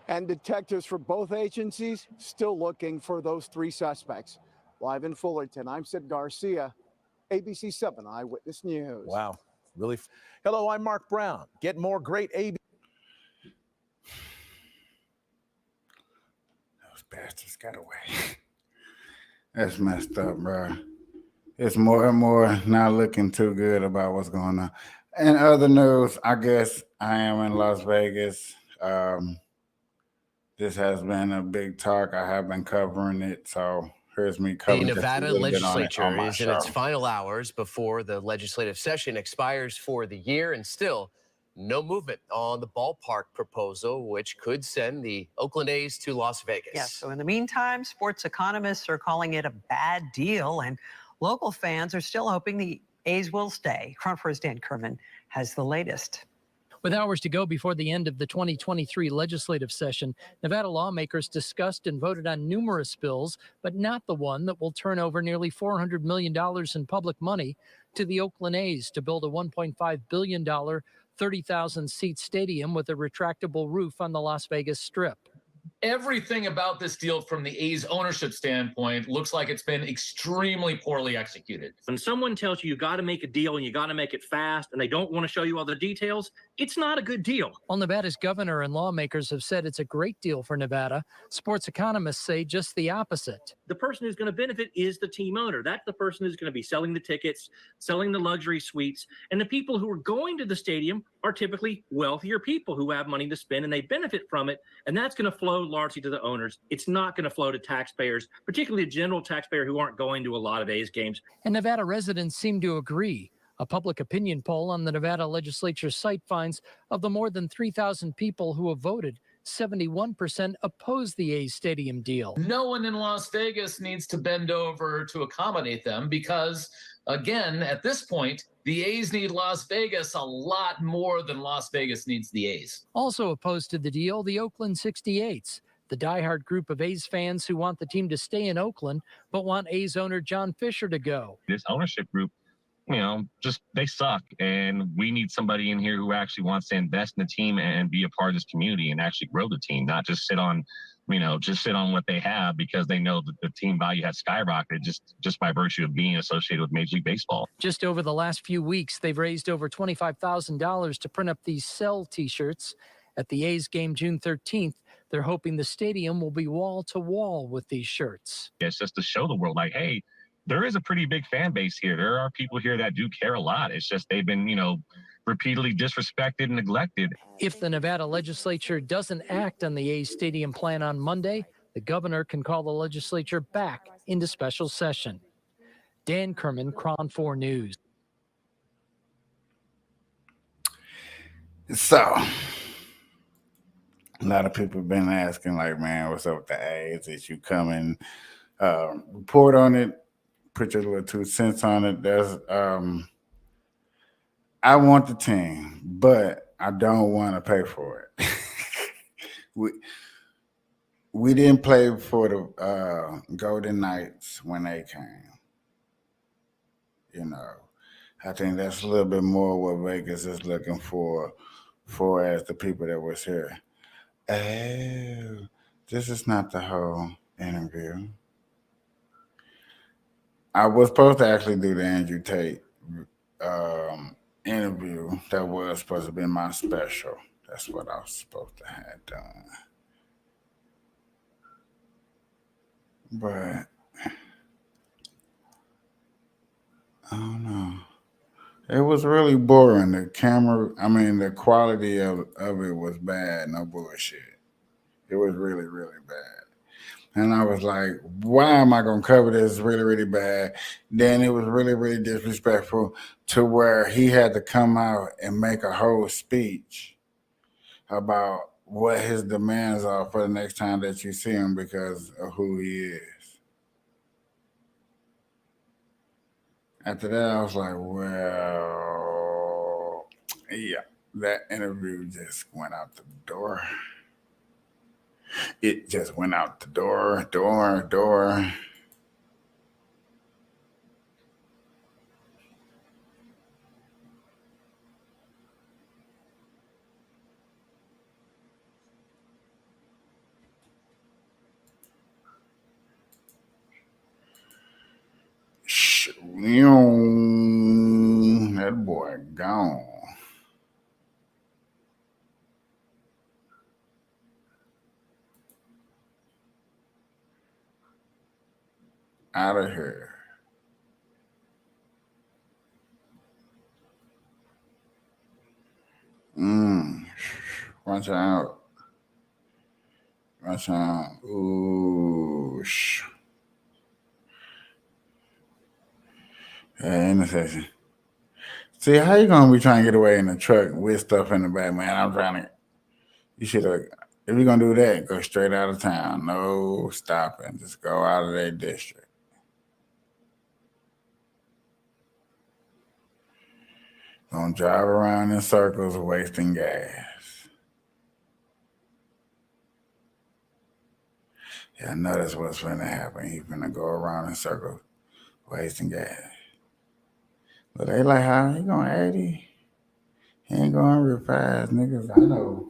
And detectives from both agencies still looking for those 3 suspects. Live in Fullerton, I'm Sid Garcia, ABC 7 Eyewitness News. Wow, really. Hello, I'm Mark Brown. Get more great ABC. Those bastards got away. That's messed up, bro. It's more and more not looking too good about what's going on. In other news, I guess I am in Las Vegas. This has been a big talk. I have been covering it, so here's me covering The Nevada legislature on is in its final hours before the legislative session expires for the year, and still no movement on the ballpark proposal, which could send the Oakland A's to Las Vegas. Yes, so in the meantime, sports economists are calling it a bad deal, and local fans are still hoping the A's will stay. Front Row Dan Kerman has the latest. With hours to go before the end of the 2023 legislative session, Nevada lawmakers discussed and voted on numerous bills, but not the one that will turn over nearly $400 million in public money to the Oakland A's to build a $1.5 billion, 30,000-seat stadium with a retractable roof on the Las Vegas Strip. Everything about this deal from the A's ownership standpoint looks like it's been extremely poorly executed. When someone tells you you got to make a deal and you got to make it fast and they don't want to show you all the details, it's not a good deal. While Nevada's governor and lawmakers have said it's a great deal for Nevada, sports economists say just the opposite. The person who's going to benefit is the team owner. That's the person who's going to be selling the tickets, selling the luxury suites, and the people who are going to the stadium are typically wealthier people who have money to spend and they benefit from it, and that's going to flow largely to the owners. It's not going to flow to taxpayers, particularly the general taxpayer who aren't going to a lot of A's games. And Nevada residents seem to agree. A public opinion poll on the Nevada legislature's site finds of the more than 3,000 people who have voted, 71% oppose the A's stadium deal. No one in Las Vegas needs to bend over to accommodate them because, again, at this point, the A's need Las Vegas a lot more than Las Vegas needs the A's. Also opposed to the deal, the Oakland 68s, the diehard group of A's fans who want the team to stay in Oakland, but want A's owner John Fisher to go. This ownership group, just they suck. And we need somebody in here who actually wants to invest in the team and be a part of this community and actually grow the team, not just sit on what they have because they know that the team value has skyrocketed just by virtue of being associated with Major League Baseball. Just over the last few weeks, they've raised over $25,000 to print up these Sell t-shirts. At the A's game June 13th, they're hoping the stadium will be wall to wall with these shirts. It's just to show the world, like, hey, there is a pretty big fan base here. There are people here that do care a lot. It's just they've been, repeatedly disrespected and neglected. If the Nevada legislature doesn't act on the A's stadium plan on Monday, the governor can call the legislature back into special session. Dan Kerman, KRON 4 News. So, a lot of people have been asking, like, man, what's up with the A's? Is you coming report on it? Put your little 2 cents on it. I want the team, but I don't want to pay for it. we didn't play for the Golden Knights when they came. You know, I think that's a little bit more what Vegas is looking for as the people that was here. Oh, this is not the whole interview. I was supposed to actually do the Andrew Tate interview. That was supposed to be my special. That's what I was supposed to have done. But I don't know. It was really boring. The quality of it was bad. No bullshit. It was really, really bad. And I was like, why am I going to cover this really, really bad? Then it was really, really disrespectful to where he had to come out and make a whole speech about what his demands are for the next time that you see him because of who he is. After that, I was like, well, yeah, that interview just went out the door. It just went out the door. That boy gone. Out of here. Watch out. Watch out. Ooh. Intersection. See, how you gonna be trying to get away in the truck with stuff in the back, man? You should have, if you're gonna do that, go straight out of town. No stopping. Just go out of that district. Don't drive around in circles wasting gas. Yeah, I know that's what's gonna happen. He's gonna go around in circles wasting gas. But they like, how he going 80? He ain't going real fast, niggas. I know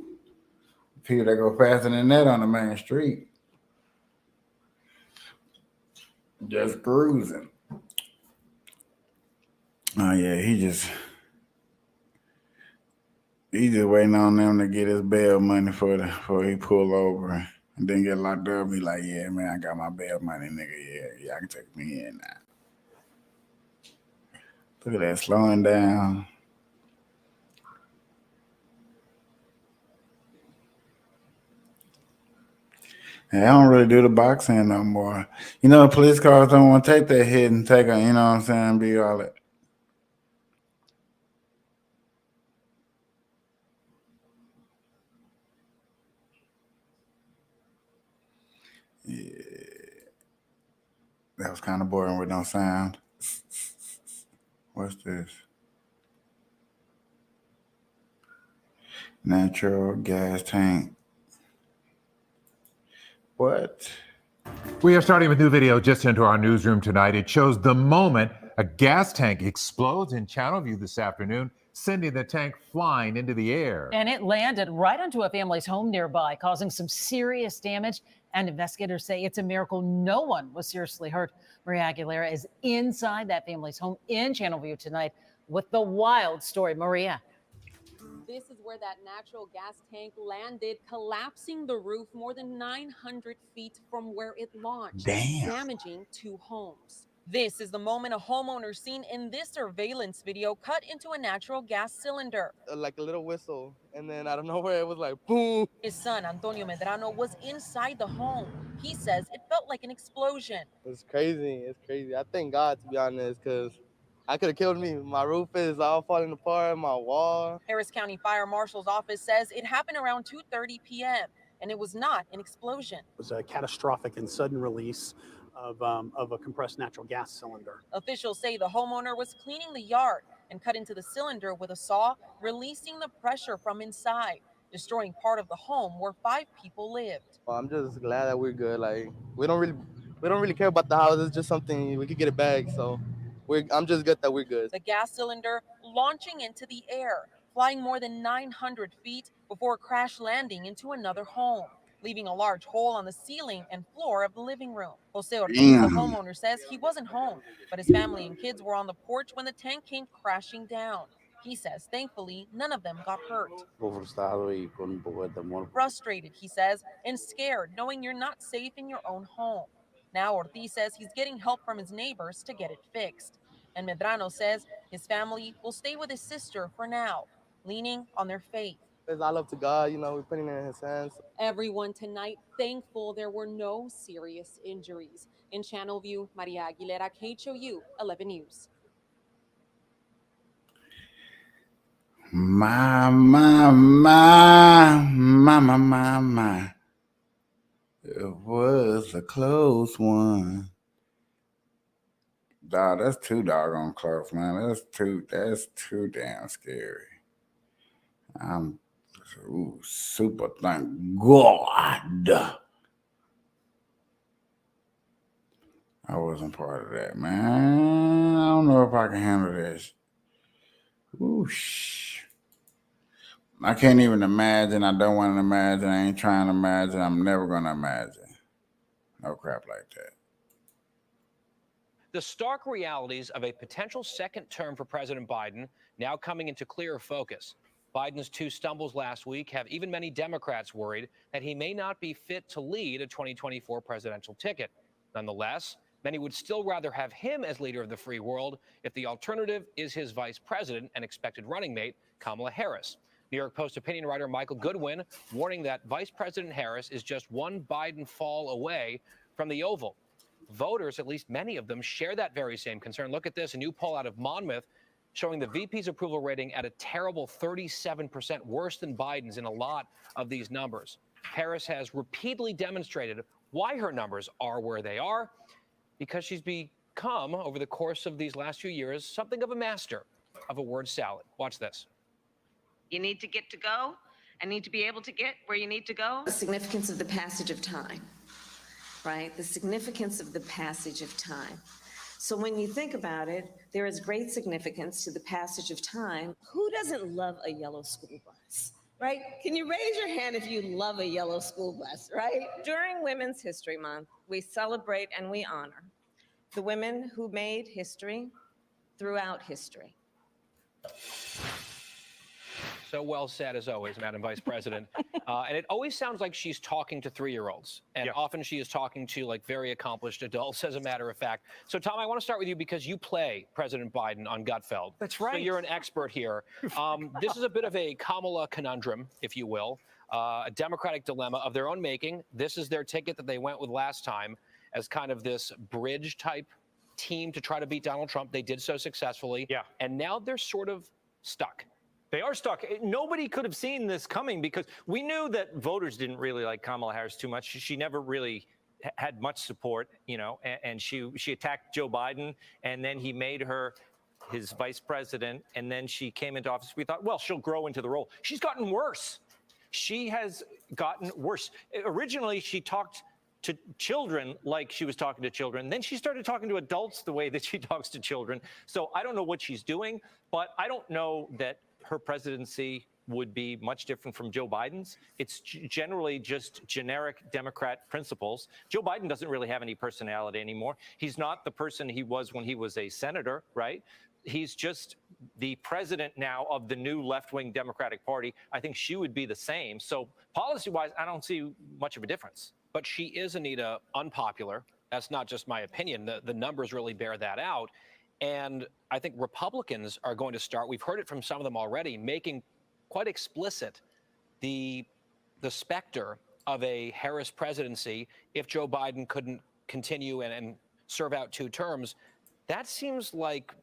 people that go faster than that on the main street. Just cruising. Oh yeah, he just waiting on them to get his bail money before he pull over and then get locked up. He like, yeah, man, I got my bail money, nigga. Yeah, I can take me in now. Look at that, slowing down. And I don't really do the boxing no more. You know, police cars don't want to take that hit and take a, you know what I'm saying, be all that. Yeah. That was kind of boring with no sound. What's this? Natural gas tank. What? We are starting with a new video just into our newsroom tonight. It shows the moment a gas tank explodes in Channelview this afternoon, sending the tank flying into the air. And it landed right onto a family's home nearby, causing some serious damage. And investigators say it's a miracle no one was seriously hurt. Maria Aguilera is inside that family's home in Channelview tonight with the wild story. Maria. This is where that natural gas tank landed, collapsing the roof more than 900 feet from where it launched, damaging 2 homes. This is the moment a homeowner seen in this surveillance video cut into a natural gas cylinder. Like a little whistle, and then out of nowhere it was like boom. His son, Antonio Medrano, was inside the home. He says it felt like an explosion. It's crazy. It's crazy. I thank God, to be honest, because I could have killed me. My roof is all falling apart, my wall. Harris County Fire Marshal's office says it happened around 2:30 p.m. and it was not an explosion. It was a catastrophic and sudden release of a compressed natural gas cylinder. Officials say the homeowner was cleaning the yard and cut into the cylinder with a saw, releasing the pressure from inside, destroying part of the home where 5 people lived. Well, I'm just glad that we're good. Like we don't really care about the house. It's just something we could get it back. So I'm just good that we're good. The gas cylinder launching into the air, flying more than 900 feet before crash landing into another home, leaving a large hole on the ceiling and floor of the living room. Jose Ortiz, the homeowner, says he wasn't home, but his family and kids were on the porch when the tank came crashing down. He says, thankfully, none of them got hurt. Frustrated, he says, and scared, knowing you're not safe in your own home. Now Ortiz says he's getting help from his neighbors to get it fixed. And Medrano says his family will stay with his sister for now, leaning on their faith. It's all up to God, we're putting it in his hands. Everyone tonight thankful there were no serious injuries. In Channelview, Maria Aguilera, KHOU 11 News. My. It was a close one. Dog, that's too doggone close, man. That's too damn scary. I'm super thank God I wasn't part of that, man. I don't know if I can handle this. Whoosh. I can't even imagine. I don't want to imagine. I ain't trying to imagine. I'm never going to imagine. No crap like that. The stark realities of a potential second term for President Biden now coming into clearer focus. Biden's 2 stumbles last week have even many Democrats worried that he may not be fit to lead a 2024 presidential ticket. Nonetheless, many would still rather have him as leader of the free world if the alternative is his vice president and expected running mate, Kamala Harris. New York Post opinion writer Michael Goodwin warning that Vice President Harris is just one Biden fall away from the Oval. Voters, at least many of them, share that very same concern. Look at this, a new poll out of Monmouth showing the VP's approval rating at a terrible 37%, worse than Biden's in a lot of these numbers. Harris has repeatedly demonstrated why her numbers are where they are, because she's become, over the course of these last few years, something of a master of a word salad. Watch this. You need to get to go. I need to be able to get where you need to go. The significance of the passage of time, right? The significance of the passage of time. So when you think about it, there is great significance to the passage of time. Who doesn't love a yellow school bus, right? Can you raise your hand if you love a yellow school bus, right? During Women's History Month, we celebrate and we honor the women who made history throughout history. So well said, as always, Madam Vice President. And it always sounds like she's talking to 3-year-olds. And often she is talking to like very accomplished adults, as a matter of fact. So, Tom, I want to start with you because you play President Biden on Gutfeld. That's right. So you're an expert here. This is a bit of a Kamala conundrum, if you will, a Democratic dilemma of their own making. This is their ticket that they went with last time as kind of this bridge type team to try to beat Donald Trump. They did so successfully. Yeah. And now they're sort of stuck. They are stuck. Nobody could have seen this coming because we knew that voters didn't really like Kamala Harris too much. She never really had much support, and she attacked Joe Biden, and then he made her his vice president, and then she came into office. We thought, well, she'll grow into the role. She's gotten worse. She has gotten worse. Originally, she talked to children like she was talking to children. Then she started talking to adults the way that she talks to children. So I don't know what she's doing, but I don't know that her presidency would be much different from Joe Biden's. It's generally just generic Democrat principles. Joe Biden doesn't really have any personality anymore. He's not the person he was when he was a senator, right? He's just the president now of the new left-wing Democratic Party. I think she would be the same. So policy-wise, I don't see much of a difference. But she is, Anita, unpopular. That's not just my opinion. The numbers really bear that out. And I think Republicans are going to start, we've heard it from some of them already, making quite explicit the specter of a Harris presidency if Joe Biden couldn't continue and serve out 2 terms. That seems like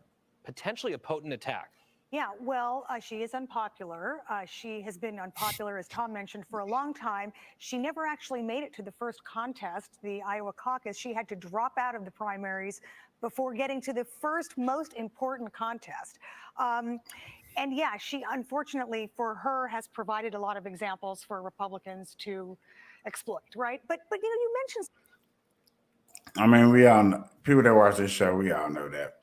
potentially a potent attack. Yeah, well, she is unpopular. She has been unpopular, as Tom mentioned, for a long time. She never actually made it to the first contest, the Iowa caucus. She had to drop out of the primaries before getting to the first most important contest. And yeah, she, unfortunately for her, has provided a lot of examples for Republicans to exploit, right? But you know, you mentioned. I mean, we all know, people that watch this show, we all know that.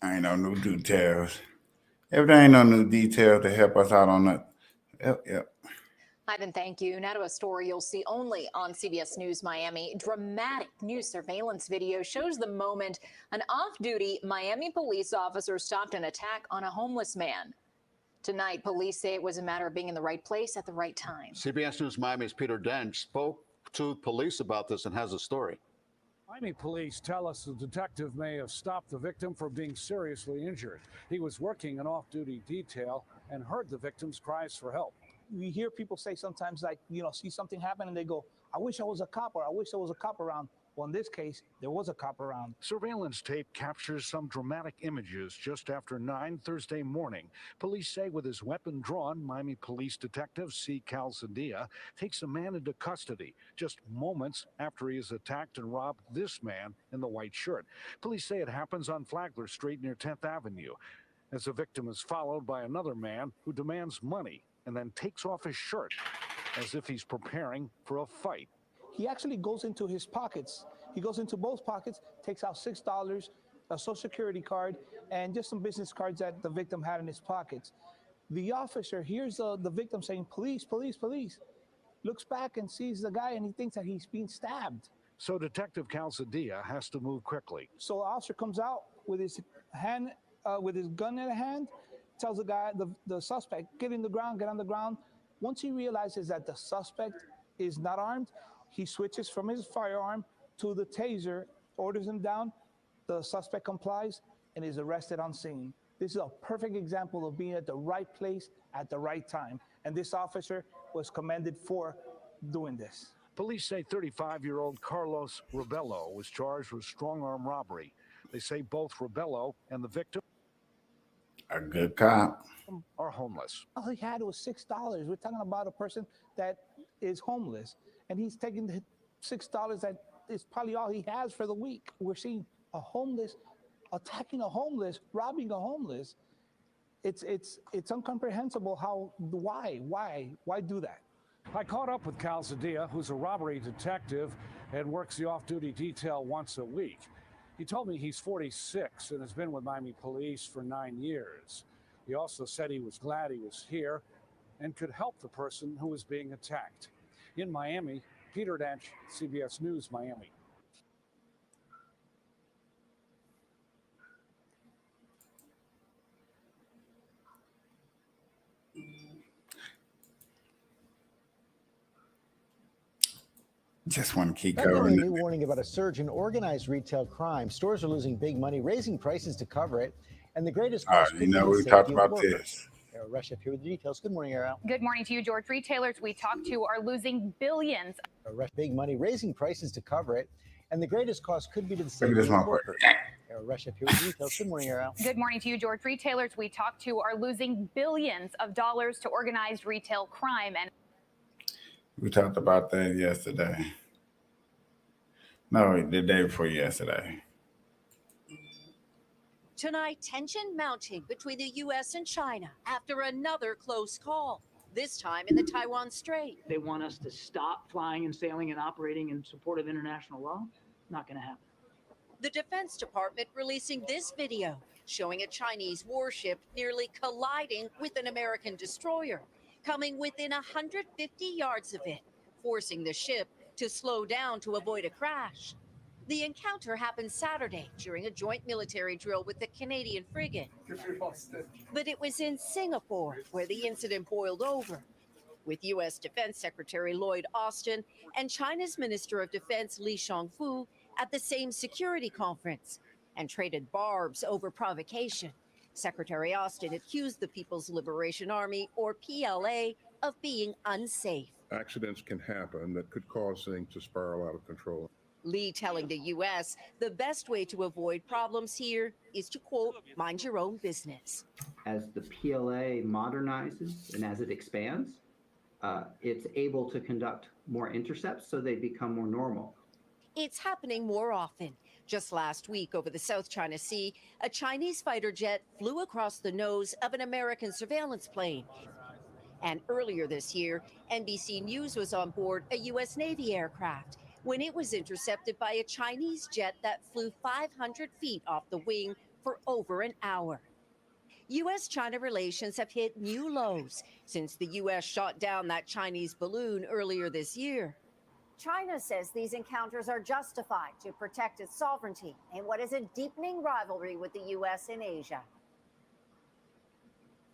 Ain't no new details. If there ain't no new details to help us out on that, yep. Ivan, thank you. Now to a story you'll see only on CBS News Miami. Dramatic new surveillance video shows the moment an off-duty Miami police officer stopped an attack on a homeless man. Tonight, police say it was a matter of being in the right place at the right time. CBS News Miami's Peter Dench spoke to police about this and has a story. Miami police tell us the detective may have stopped the victim from being seriously injured. He was working an off-duty detail and heard the victim's cries for help. We hear people say sometimes, like, you know, see something happen and they go, I wish I was a cop, or I wish there was a cop around. Well, in this case, there was a cop around. Surveillance tape captures some dramatic images just after 9 Thursday morning. Police say with his weapon drawn, Miami Police Detective C. Calzadilla takes a man into custody just moments after he has attacked and robbed this man in the white shirt. Police say it happens on Flagler Street near 10th Avenue, as the victim is followed by another man who demands money and then takes off his shirt as if he's preparing for a fight. He actually goes into his pockets. He goes into both pockets, takes out $6, a Social Security card, and just some business cards that the victim had in his pockets. The officer hears the victim saying, police, police, police. Looks back and sees the guy, and he thinks that he's being stabbed. So Detective Calzadilla has to move quickly. So the officer comes out with his hand, with his gun in the hand, tells the guy, the suspect, get on the ground. Once he realizes that the suspect is not armed, he switches from his firearm to the taser, orders him down. The suspect complies and is arrested on scene. This is a perfect example of being at the right place at the right time. And this officer was commended for doing this. Police say 35-year-old Carlos Rebello was charged with strong-arm robbery. They say both Rebello and the victim, a good cop, are homeless. All he had was $6. We're talking about a person that is homeless, and he's taking the $6 that is probably all he has for the week. We're seeing a homeless attacking a homeless, robbing a homeless. It's incomprehensible why do that? I caught up with Calzadilla, who's a robbery detective and works the off-duty detail once a week. He told me he's 46 and has been with Miami Police for 9 years. He also said he was glad he was here and could help the person who was being attacked. In Miami, Peter Dench, CBS News, Miami. Just want to keep Back covering a it. new warning about a surge in organized retail crime. Stores are losing big money, raising prices to cover it. And the greatest cost You know, we talked about this. Ariel Rush here with the details. Good morning, Ariel. Good morning to you, George. Retailers we talked to are losing billions. Big money, raising prices to cover it. And the greatest cost could be to the Look at this safety of workers. motherfucker. Ariel Rush here with the details. Good morning, Ariel. Good morning to you, George. Retailers we talked to are losing billions of dollars to organized retail crime. And We talked about that yesterday. No, the day before yesterday. Tonight, tension mounting between the U.S. and China after another close call, this time in the Taiwan Strait. They want us to stop flying and sailing and operating in support of international law. Not going to happen. The Defense Department releasing this video showing a Chinese warship nearly colliding with an American destroyer, coming within 150 yards of it, forcing the ship to slow down to avoid a crash. The encounter happened Saturday during a joint military drill with the Canadian frigate. But it was in Singapore where the incident boiled over, with U.S. Defense Secretary Lloyd Austin and China's Minister of Defense Li Shangfu at the same security conference and traded barbs over provocation. Secretary Austin accused the People's Liberation Army, or PLA, of being unsafe. Accidents can happen that could cause things to spiral out of control. Lee telling the U.S. the best way to avoid problems here is to, quote, mind your own business. As the PLA modernizes and as it expands, it's able to conduct more intercepts so they become more normal. It's happening more often. Just last week over the South China Sea, a Chinese fighter jet flew across the nose of an American surveillance plane. And earlier this year, NBC News was on board a U.S. Navy aircraft when it was intercepted by a Chinese jet that flew 500 feet off the wing for over an hour. U.S.-China relations have hit new lows since the U.S. shot down that Chinese balloon earlier this year. China says these encounters are justified to protect its sovereignty in what is a deepening rivalry with the U.S. in Asia.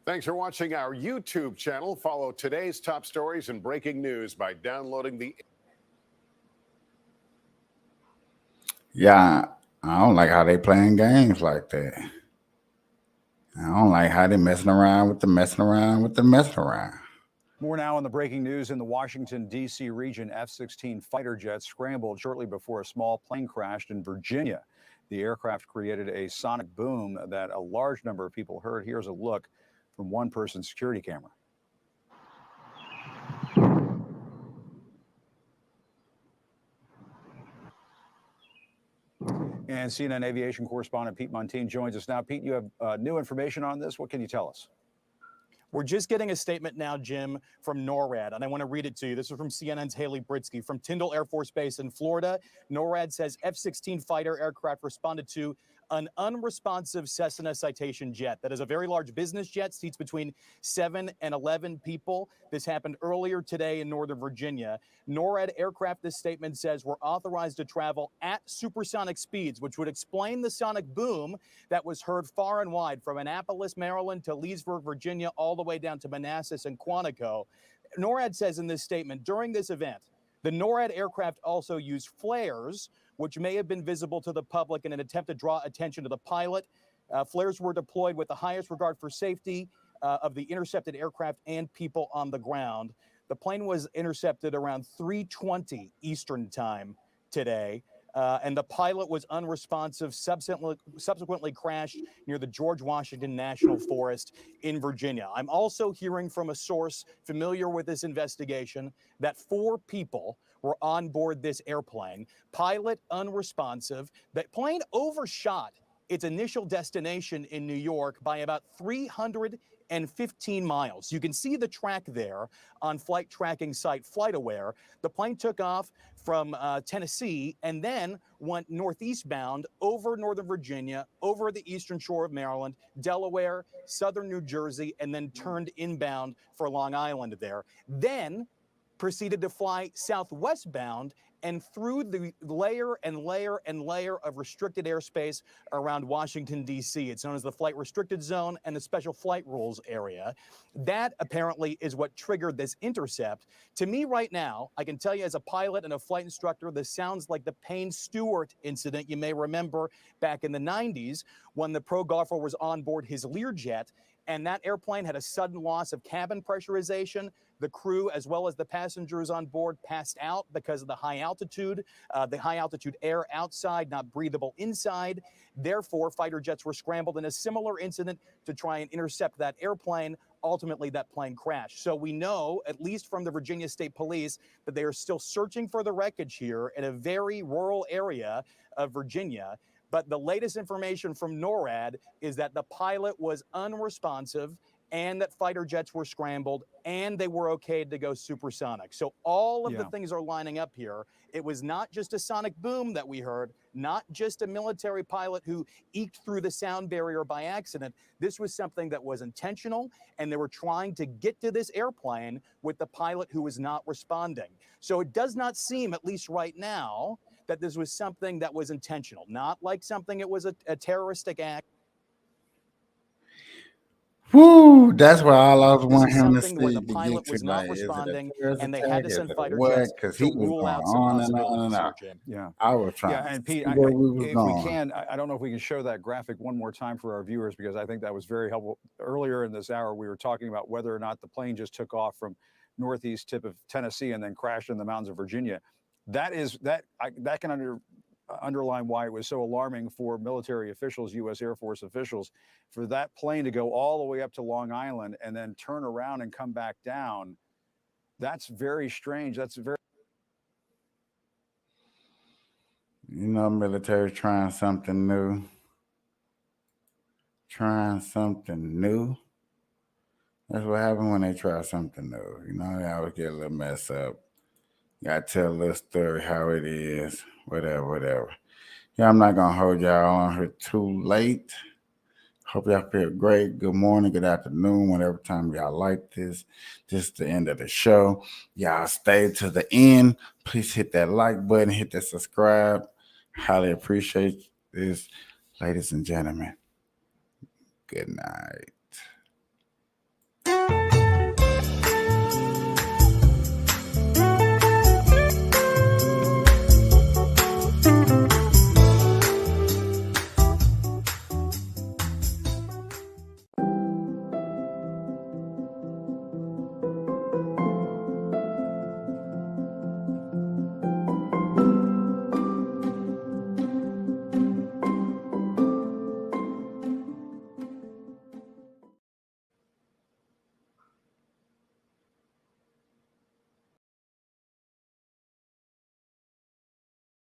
Thanks for watching our YouTube channel. Follow today's top stories and breaking news by downloading the... Yeah, I don't like how they playing games like that. I don't like how they messing around with the messing around with the messing around. More now on the breaking news in the Washington, D.C. region. F-16 fighter jets scrambled shortly before a small plane crashed in Virginia. The aircraft created a sonic boom that a large number of people heard. Here's a look from one person's security camera. And CNN aviation correspondent Pete Montine joins us now. Pete, you have new information on this. What can you tell us? We're just getting a statement now, Jim, from NORAD, and I want to read it to you. This is from CNN's Haley Britsky from Tyndall Air Force Base in Florida. NORAD says F-16 fighter aircraft responded to an unresponsive Cessna Citation jet. That is a very large business jet, seats between 7 and 11 people. This happened earlier today in Northern Virginia. NORAD aircraft, this statement says, were authorized to travel at supersonic speeds, which would explain the sonic boom that was heard far and wide from Annapolis, Maryland to Leesburg, Virginia, all the way down to Manassas and Quantico. NORAD says in this statement, during this event, the NORAD aircraft also used flares, which may have been visible to the public in an attempt to draw attention to the pilot. Flares were deployed with the highest regard for safety of the intercepted aircraft and people on the ground. The plane was intercepted around 3:20 Eastern time today, and the pilot was unresponsive, subsequently crashed near the George Washington National Forest in Virginia. I'm also hearing from a source familiar with this investigation that 4 people were on board this airplane. Pilot unresponsive. The plane overshot its initial destination in New York by about 315 miles. You can see the track there on flight tracking site FlightAware. The plane took off from Tennessee and then went northeast bound over Northern Virginia, over the eastern shore of Maryland, Delaware, southern New Jersey, and then turned inbound for Long Island there. Then proceeded to fly southwest bound and through the layer and layer and layer of restricted airspace around Washington, D.C. It's known as the Flight Restricted Zone and the Special Flight Rules area. That apparently is what triggered this intercept. To me right now, I can tell you as a pilot and a flight instructor, this sounds like the Payne Stewart incident you may remember back in the 90s when the pro golfer was on board his Learjet and that airplane had a sudden loss of cabin pressurization. The crew, as well as the passengers on board, passed out because of the high altitude air outside, not breathable inside. Therefore, fighter jets were scrambled in a similar incident to try and intercept that airplane. Ultimately, that plane crashed. So we know, at least from the Virginia State Police, that they are still searching for the wreckage here in a very rural area of Virginia. But the latest information from NORAD is that the pilot was unresponsive and that fighter jets were scrambled and they were okayed to go supersonic. So all of the things are lining up here. It was not just a sonic boom that we heard, not just a military pilot who eked through the sound barrier by accident. This was something that was intentional, and they were trying to get to this airplane with the pilot who was not responding. So it does not seem, at least right now, that this was something that was intentional, not like something it was a terroristic act. Woo! That's why all I was wanting him to see Where the to pilot get was to, not like, is it a responding, terrorist and they attack? had to Is send it a fighter what? jets Because to he was rule going out some on and on possibilities and here, on. Jim. Yeah. I was trying Yeah, to and see Pete, where we was if going. we can, I don't know if we can show that graphic one more time for our viewers, because I think that was very helpful. Earlier in this hour, we were talking about whether or not the plane just took off from northeast tip of Tennessee and then crashed in the mountains of Virginia. that can underline why it was so alarming for military officials, U.S. Air Force officials, for that plane to go all the way up to Long Island and then turn around and come back down. That's very strange. That's very. You know, military trying something new. Trying something new. That's what happens when they try something new. You know, they always get a little mess up. Gotta tell a little story how it is, whatever. Yeah, I'm not gonna hold y'all on here too late. Hope y'all feel great. Good morning, good afternoon, whatever time y'all like this. This is the end of the show. Y'all stay to the end. Please hit that like button, hit that subscribe. Highly appreciate this, ladies and gentlemen. Good night.